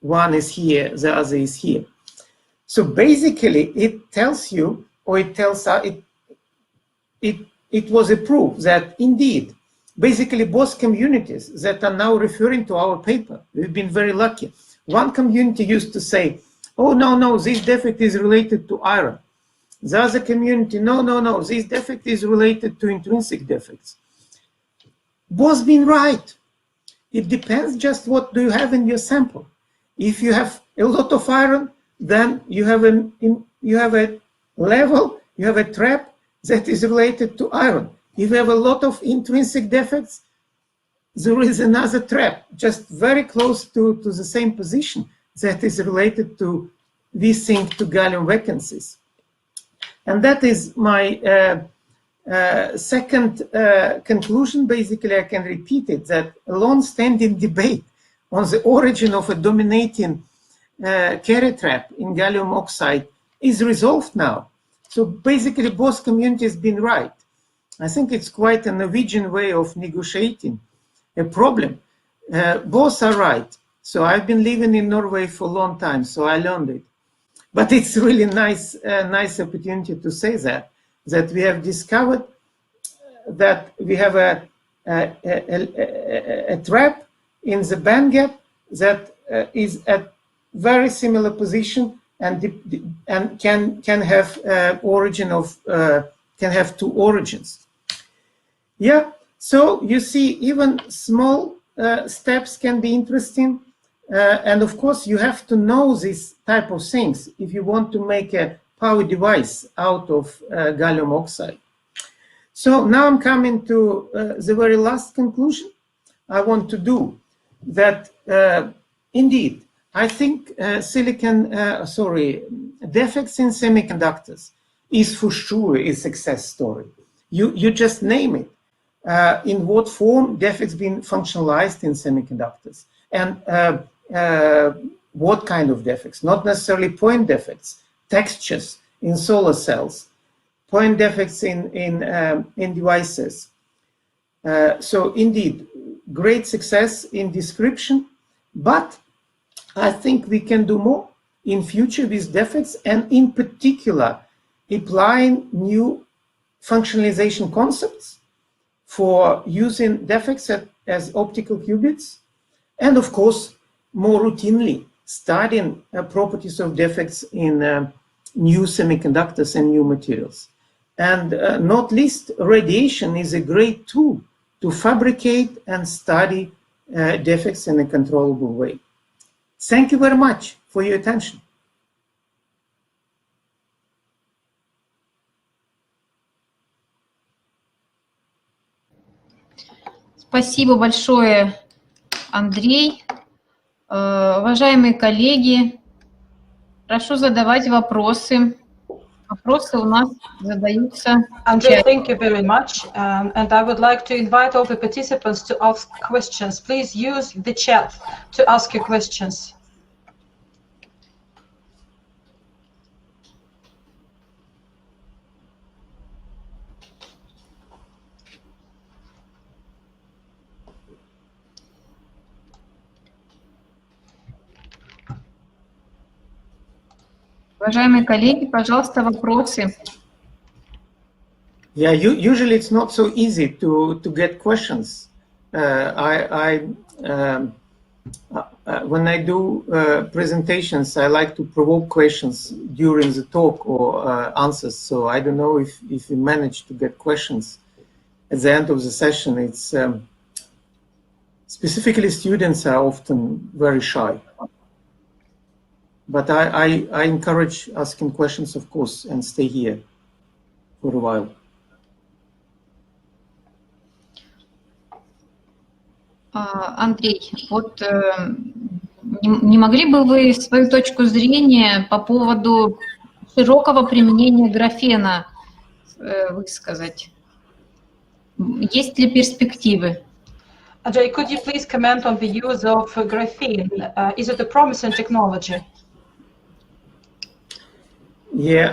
One is here, the other is here. So basically, it tells you, or it tells us, it was a proof that indeed, basically both communities that are now referring to our paper, we've been very lucky. One community used to say, oh, no, this defect is related to iron. The other community, no, this defect is related to intrinsic defects. Both been right. It depends just what do you have in your sample. If you have a lot of iron, then you have a level, you have a trap that is related to iron. If you have a lot of intrinsic defects, there is another trap, just very close to the same position that is related to, we think, to gallium vacancies. And that is my second conclusion. Basically, I can repeat it, that a long-standing debate on the origin of a dominating carrier trap in gallium oxide is resolved now. So basically, both communities been right. I think it's quite a Norwegian way of negotiating a problem. Both are right. So I've been living in Norway for a long time, so I learned it. But it's really nice opportunity to say that we have discovered that we have a trap in the band gap that is at very similar position and can have origin of can have two origins. Yeah. So you see, even small steps can be interesting. And of course, you have to know this type of things if you want to make a power device out of gallium oxide. So now I'm coming to the very last conclusion I want to do, that indeed, I think defects in semiconductors is for sure a success story. You just name it. In what form defects been functionalized in semiconductors, and what kind of defects? Not necessarily point defects, textures in solar cells, point defects in devices. So indeed, great success in description, but I think we can do more in future with defects, and in particular, applying new functionalization concepts for using defects as optical qubits, and of course, more routinely studying properties of defects in new semiconductors and new materials. And not least, radiation is a great tool to fabricate and study defects in a controllable way. Thank you very much for your attention. Спасибо большое, Андрей. Уважаемые коллеги, прошу задавать вопросы. Вопросы у нас задаются. Andrej, thank you very much. And I would like to invite all the participants to ask questions. Please use the chat to ask your questions. Уважаемые коллеги, пожалуйста, вопросы. Yeah, usually it's not so easy to get questions. When I do presentations, I like to provoke questions during the talk or answers. So I don't know if you manage to get questions at the end of the session. It's specifically students are often very shy. But I encourage asking questions, of course, and stay here for a while. Андрей, вот не могли бы вы свою точку зрения по поводу широкого применения графена высказать? Есть ли перспективы? Andrej, could you please comment on the use of graphene? Is it a promising technology? Yeah,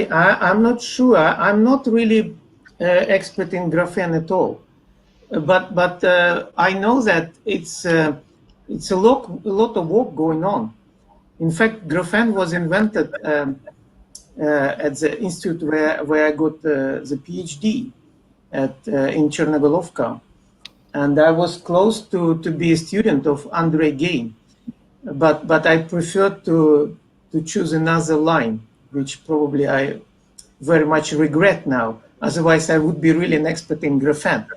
I'm not sure. I'm not really expert in graphene at all, but I know that it's a lot of work going on. In fact, graphene was invented at the institute where I got the PhD in Chernobylovka, and I was close to be a student of Andrej, but I preferred to choose another line, which probably I very much regret now. Otherwise, I would be really an expert in graphene.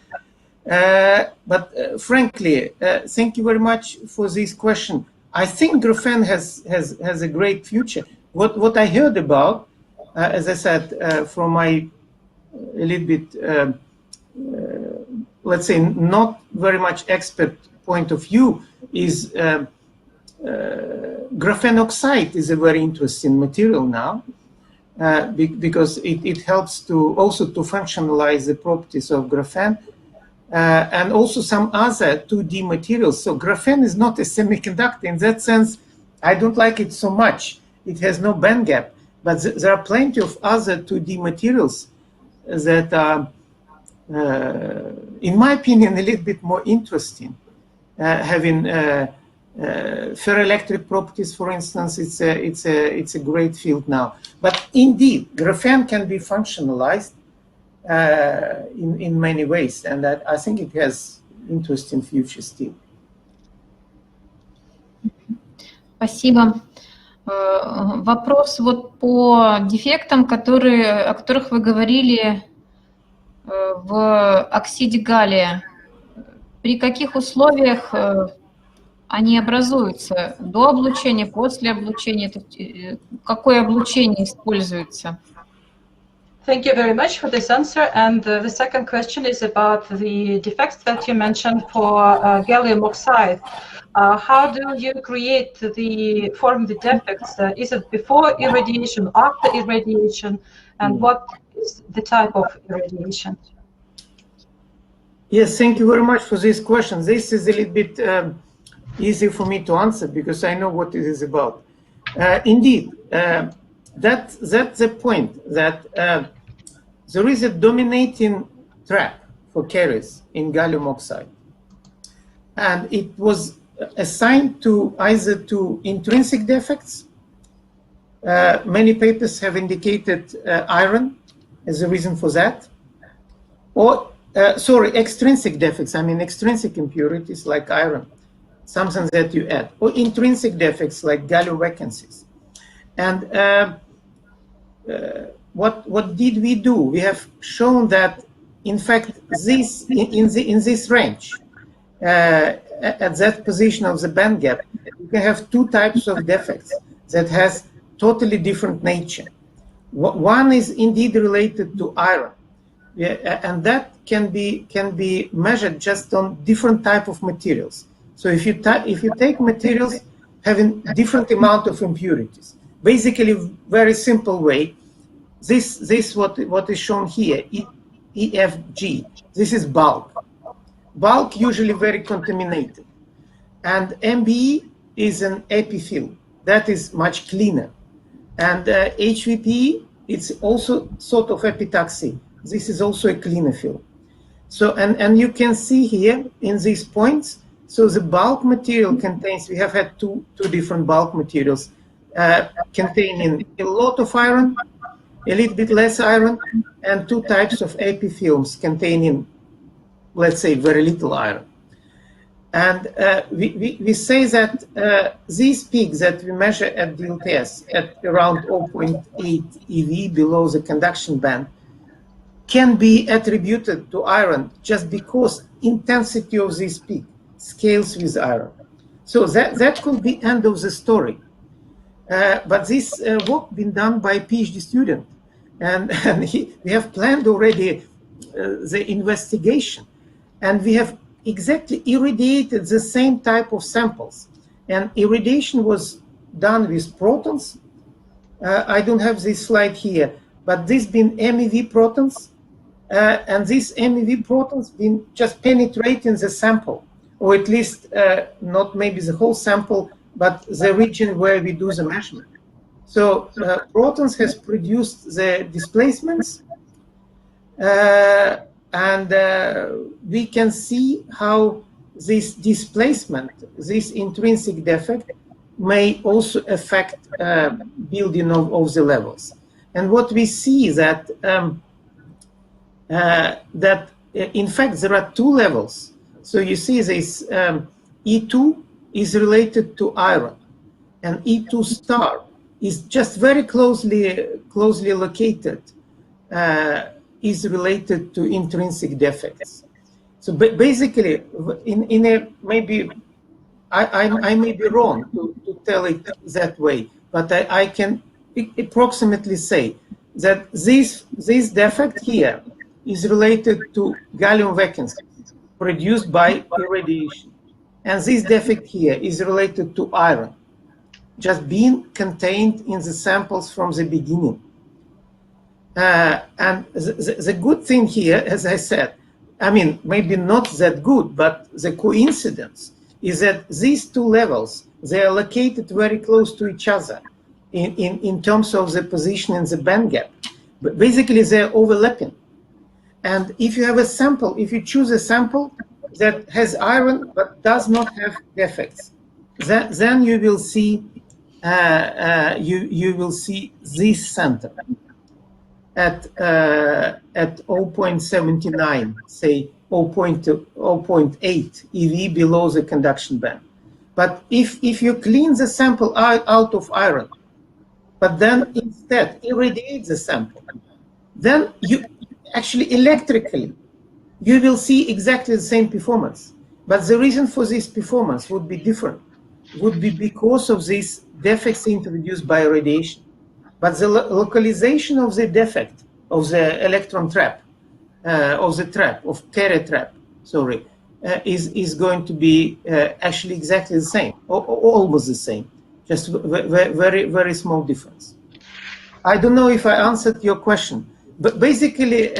But frankly, thank you very much for this question. I think graphene has a great future. What I heard about, as I said, from my a little bit, let's say, not very much expert point of view, is graphene oxide is a very interesting material now, because it helps to also to functionalize the properties of graphene, and also some other 2D materials. So graphene is not a semiconductor in that sense. I don't like it so much. It has no band gap, but there are plenty of other 2D materials that are, in my opinion, a little bit more interesting, having ferroelectric properties, for instance. It's a great field now. But indeed, graphene can be functionalized in many ways, and that I think it has interesting future still. Спасибо. Вопрос вот по дефектам, о которых вы говорили в оксиде галлия. при каких условиях они образуются? До облучения, после облучения? Какое облучение используется? Thank you very much for this answer. And the second question is about the defects that you mentioned for gallium oxide. How do you form the defects? Is it before irradiation, after irradiation, and what is the type of irradiation? Yes, thank you very much for this question. This is a little bit easy for me to answer because I know what it is about. Indeed, that's the point, that there is a dominating track for carriers in gallium oxide. And it was assigned to either to intrinsic defects. Many papers have indicated iron as a reason for that. Or, extrinsic defects, I mean extrinsic impurities like iron, something that you add. Or intrinsic defects like gallium vacancies. And what did we do? We have shown that, in fact, this in this range, at that position of the band gap, you can have two types of defects that has totally different nature. One is indeed related to iron, and that can be measured just on different type of materials. So if you take materials having different amount of impurities, basically very simple way. This what is shown here, EFG. This is bulk. Bulk usually very contaminated, and MBE is an epifill that is much cleaner, and HVP, it's also sort of epitaxy. This is also a cleaner fill. So and you can see here in these points. So the bulk material contains. We have had two different bulk materials containing a lot of iron, a little bit less iron, and two types of epifilms containing, let's say, very little iron. And we say that these peaks that we measure at DLTS at around 0.8 EV below the conduction band can be attributed to iron just because intensity of this peak scales with iron. So that could be end of the story. But this work been done by a PhD student, and we have planned already the investigation, and we have exactly irradiated the same type of samples. And irradiation was done with protons. I don't have this slide here, but this been MEV protons, and these MEV protons been just penetrating the sample, or at least not maybe the whole sample, but the region where we do the measurement. So protons has produced the displacements, and we can see how this displacement, this intrinsic defect, may also affect building of the levels. And what we see is that in fact there are two levels. So you see this E2 is related to iron, and E2 star is just very closely located, is related to intrinsic defects. So basically, in a maybe I may be wrong to tell it that way, but I can approximately say that this defect here is related to gallium vacancy produced by irradiation. And this defect here is related to iron, just being contained in the samples from the beginning. And the good thing here, as I said, I mean, maybe not that good, but the coincidence is that these two levels, they are located very close to each other in terms of the position in the band gap. But basically, they're overlapping. And if you have a sample, if you choose a sample that has iron but does not have defects, then you will see you will see this center at 0.79, say 0.8 EV below the conduction band. But if you clean the sample out of iron, but then instead irradiate the sample, then you actually electrically you will see exactly the same performance, But the reason for this performance would be different, would be because of these defects introduced by radiation. But the localization of the defect, of the electron trap, of carrier trap, sorry, is going to be actually exactly the same, or almost the same, just very, very small difference. I don't know if I answered your question, but basically,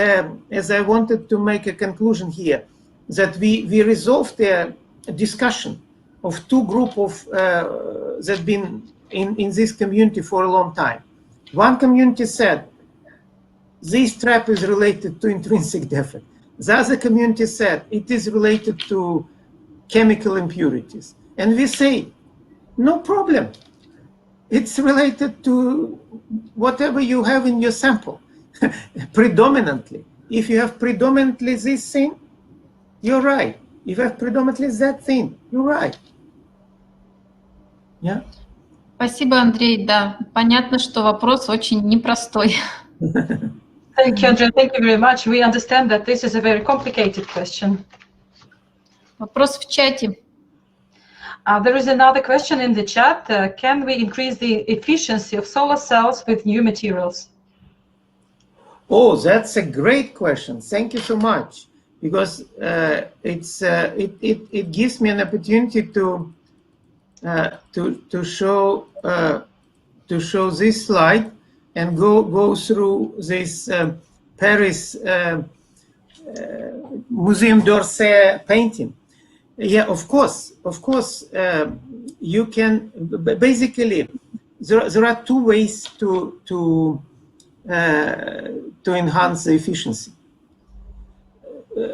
as I wanted to make a conclusion here, that we resolved a discussion of two groups of that been in this community for a long time. One community said this trap is related to intrinsic defect. The other community said it is related to chemical impurities. And we say, no problem. It's related to whatever you have in your sample, predominantly. If you have predominantly this thing, you're right. If you have predominantly that thing, you're right. Yeah? Спасибо, Андрей. Да, понятно, что вопрос очень непростой. Thank you, Andrej. Thank you very much. We understand that this is a very complicated question. Вопрос в чате. There is another question in the chat. Can we increase the efficiency of solar cells with new materials? Oh, that's a great question. Thank you so much, because it gives me an opportunity to show this slide and go through this Paris Museum d'Orsay painting. Yeah, of course, you can basically. There are two ways to enhance the efficiency,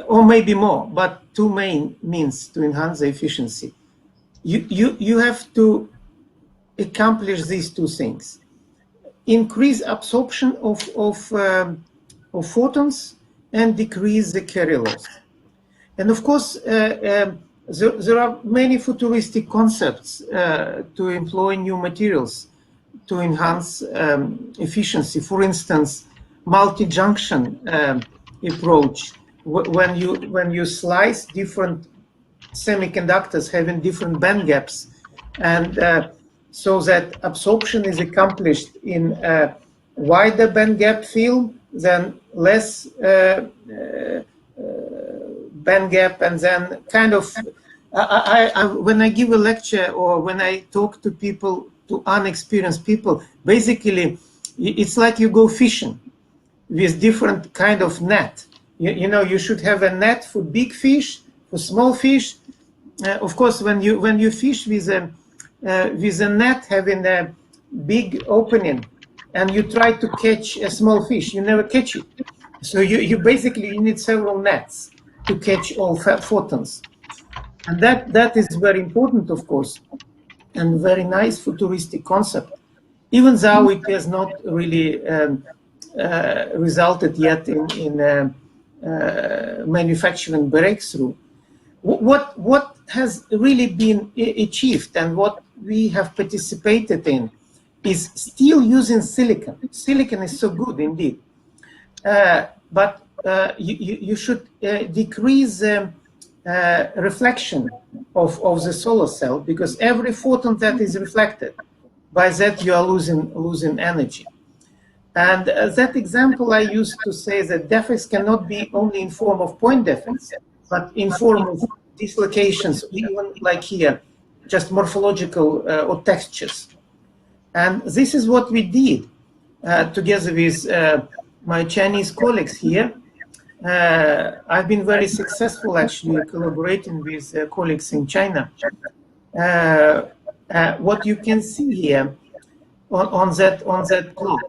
or maybe more, but two main means to enhance the efficiency. You have to accomplish these two things: increase absorption of photons and decrease the carrier loss. And of course, there are many futuristic concepts to employ new materials to enhance efficiency. For instance, multi-junction approach, when you slice different semiconductors having different band gaps, and so that absorption is accomplished in a wider band gap film than less band gap, and then kind of when I give a lecture or when I talk to people, to unexperienced people, basically it's like you go fishing with different kind of net. You know, you should have a net for big fish, for small fish. Of course, when you fish with a net having a big opening and you try to catch a small fish, you never catch it. So you basically need several nets to catch all photons. And that is very important, of course, and very nice futuristic concept, even though it has not really resulted yet in manufacturing breakthrough. What has really been achieved and what we have participated in is still using silicon. Silicon is so good indeed, but you should decrease reflection of the solar cell, because every photon that is reflected, by that you are losing energy. And that example I used to say that defects cannot be only in form of point defects, but in form of dislocations, even like here, just morphological or textures. And this is what we did together with my Chinese colleagues here. I've been very successful actually collaborating with colleagues in China. What you can see here on that plot,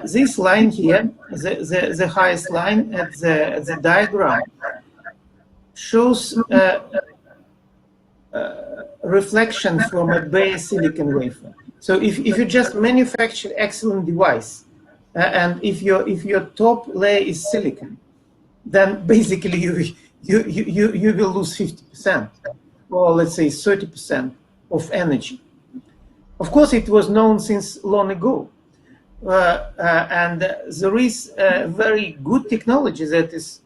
this line here, the highest line at the diagram, shows reflection from a bare silicon wafer. So if you just manufacture excellent device, and if your top layer is silicon, then basically you will lose 50%, or let's say 30% of energy. Of course, it was known since long ago, and there is a very good technology that is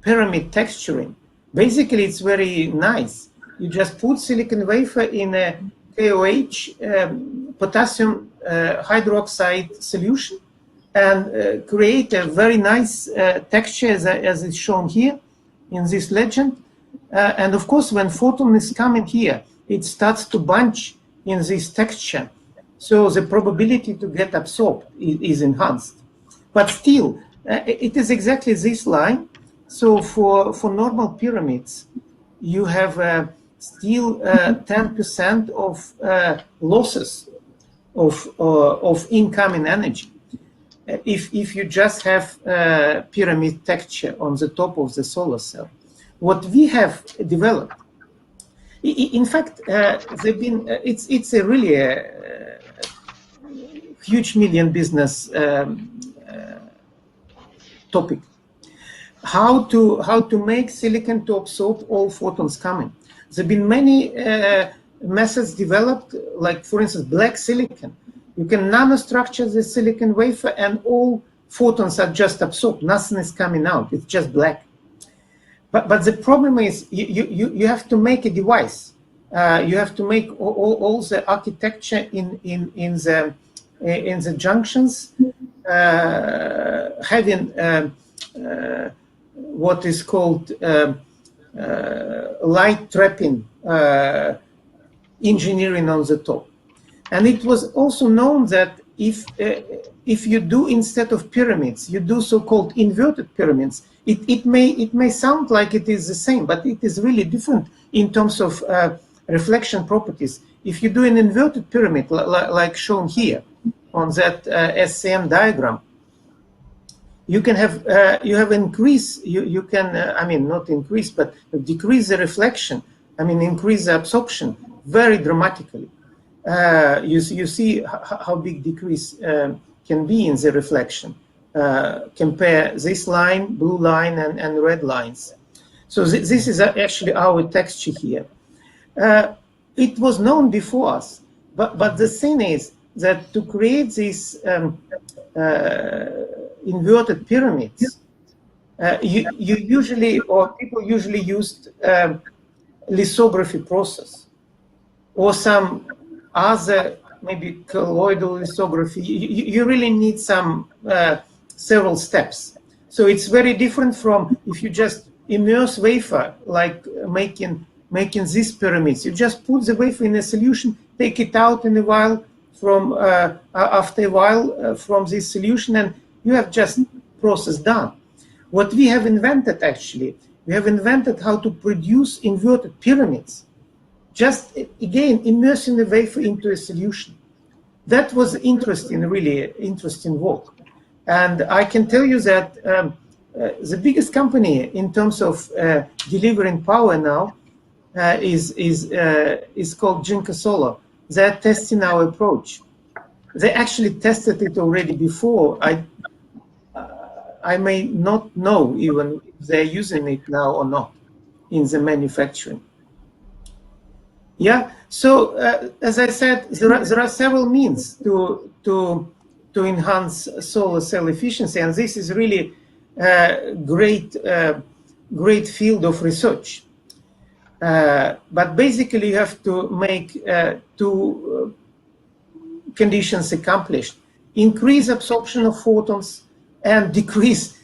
pyramid texturing. Basically, it's very nice. You just put silicon wafer in a KOH, potassium hydroxide solution, and create a very nice texture as is shown here in this legend. And of course, when photon is coming here, it starts to bunch in this texture. So the probability to get absorbed is enhanced. But still, it is exactly this line. So for normal pyramids, you have still 10% of losses of incoming energy. If you just have pyramid texture on the top of the solar cell. What we have developed, in fact, they've been, it's a really huge million business topic. How to make silicon to absorb all photons coming. There have been many methods developed, like for instance, black silicon. You can nanostructure the silicon wafer and all photons are just absorbed. Nothing is coming out. It's just black. But the problem is you have to make a device. You have to make all the architecture in the junctions, having what is called light trapping engineering on the top. And it was also known that if you do, instead of pyramids, you do so-called inverted pyramids, it may sound like it is the same, but it is really different in terms of reflection properties. If you do an inverted pyramid, like shown here on that SCM diagram, you can have increase. You can I mean, not increase, but decrease the reflection. I mean, increase the absorption very dramatically. You see how big decrease can be in the reflection. Compare this line, blue line, and red lines. So this is actually our texture here. It was known before us, but the thing is that to create these inverted pyramids, you usually, or people usually used lithography process or some other, maybe colloidal lithography. You really need some several steps. So it's very different from if you just immerse wafer, like making these pyramids. You just put the wafer in a solution, take it out in a while from after a while from this solution, and you have just process done. What we have invented, actually, we have invented how to produce inverted pyramids. Just again immersing the wafer into a solution. That was interesting, really interesting work. And I can tell you that the biggest company in terms of delivering power now is called Jinko Solar. They're testing our approach. They actually tested it already before. I may not know even if they're using it now or not in the manufacturing. Yeah. So as I said, there are several means to enhance solar cell efficiency, and this is really a great field of research. But basically, you have to make two conditions accomplished: increase absorption of photons and decrease,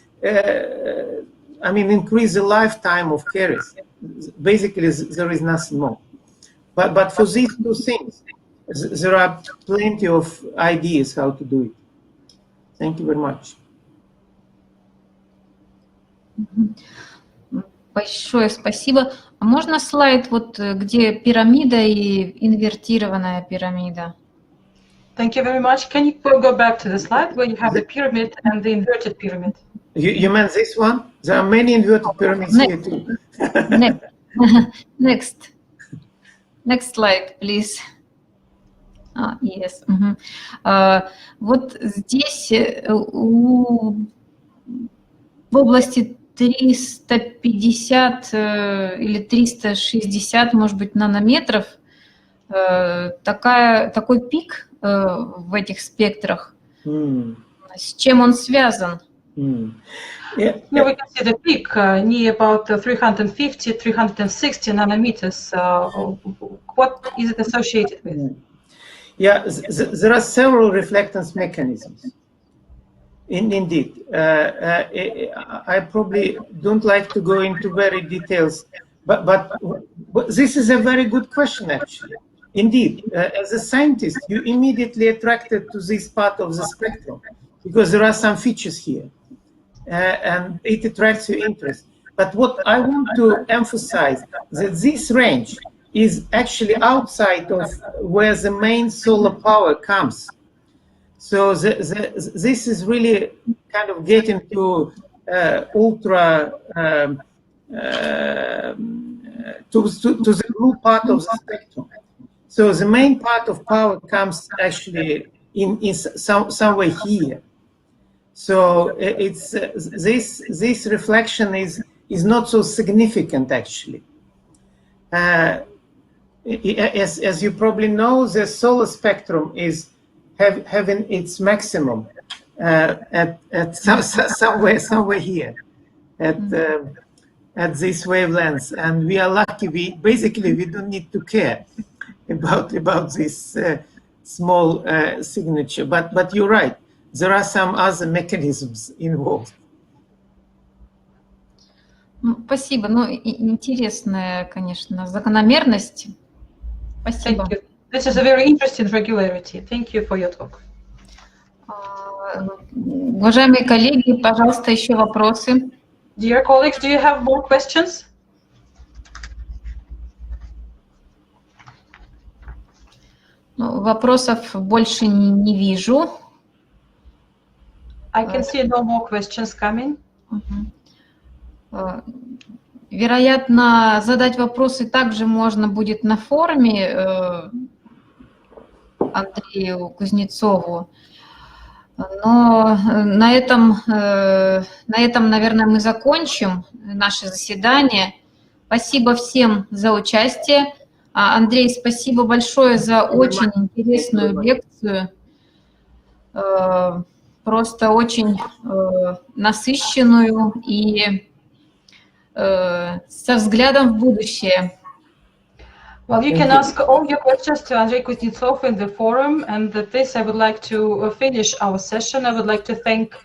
increase the lifetime of carriers. Basically, there is nothing more. But for these two things, there are plenty of ideas how to do it. Thank you very much. Большое спасибо. А можно слайд, вот где пирамида и инвертированная пирамида? Thank you very much. Can you go back to the slide where you have the pyramid and the inverted pyramid? You meant this one? There are many inverted pyramids here too. Next slide, please. Yes. Вот здесь в области 350 или 360, может быть, нанометров такой пик в этих спектрах. С чем он связан? Yeah. Here we can see the peak near about 350, 360 nanometers. What is it associated with? Yeah, there are several reflectance mechanisms. Indeed. I probably don't like to go into very details, but this is a very good question, actually. Indeed, as a scientist, you immediately attracted to this part of the spectrum because there are some features here. And it attracts your interest. But what I want to emphasize that this range is actually outside of where the main solar power comes. So this is really kind of getting to ultra to the blue part of the spectrum. So the main part of power comes actually in somewhere here. So it's this reflection is not so significant, actually. As you probably know, the solar spectrum is having its maximum at somewhere here at this wavelengths, and we are lucky. We don't need to care about this small signature. But you're right. There are some other mechanisms involved. Спасибо. Ну, интересная, конечно, закономерность. Спасибо. Thank you. This is a very interesting regularity. Thank you for your talk. Уважаемые коллеги, пожалуйста, еще вопросы. Dear colleagues, do you have more questions? Ну, вопросов больше не вижу. I can see no more questions coming. Вероятно, задать вопросы также можно будет на форуме Андрею Кузнецову. Но на этом, наверное, мы закончим наше заседание. Спасибо всем за участие. Андрей, спасибо большое за очень интересную лекцию. Просто очень насыщенную и со взглядом в будущее. Well, you can ask all your questions to Andrej Kuznetsov in the forum, and with this I would like to finish our session. I would like to thank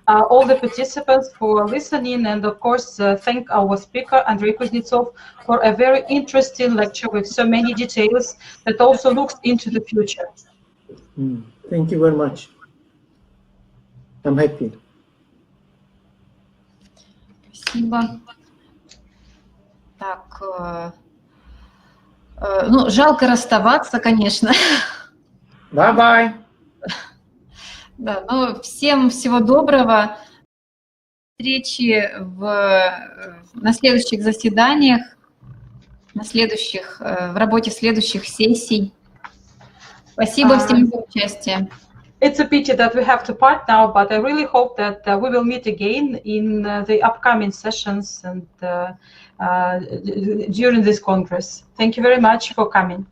all the participants for listening, and of course thank our speaker, Andrej Kuznetsov, for a very interesting lecture with so many details that also looks into the future. Thank you very much. I'm happy. Спасибо. Так, ну, жалко расставаться, конечно. Bye-bye. Да, ну, всем всего доброго. Встречи на следующих заседаниях, в работе следующих сессий. Спасибо всем за участие. It's a pity that we have to part now, but I really hope that we will meet again in the upcoming sessions and during this Congress. Thank you very much for coming.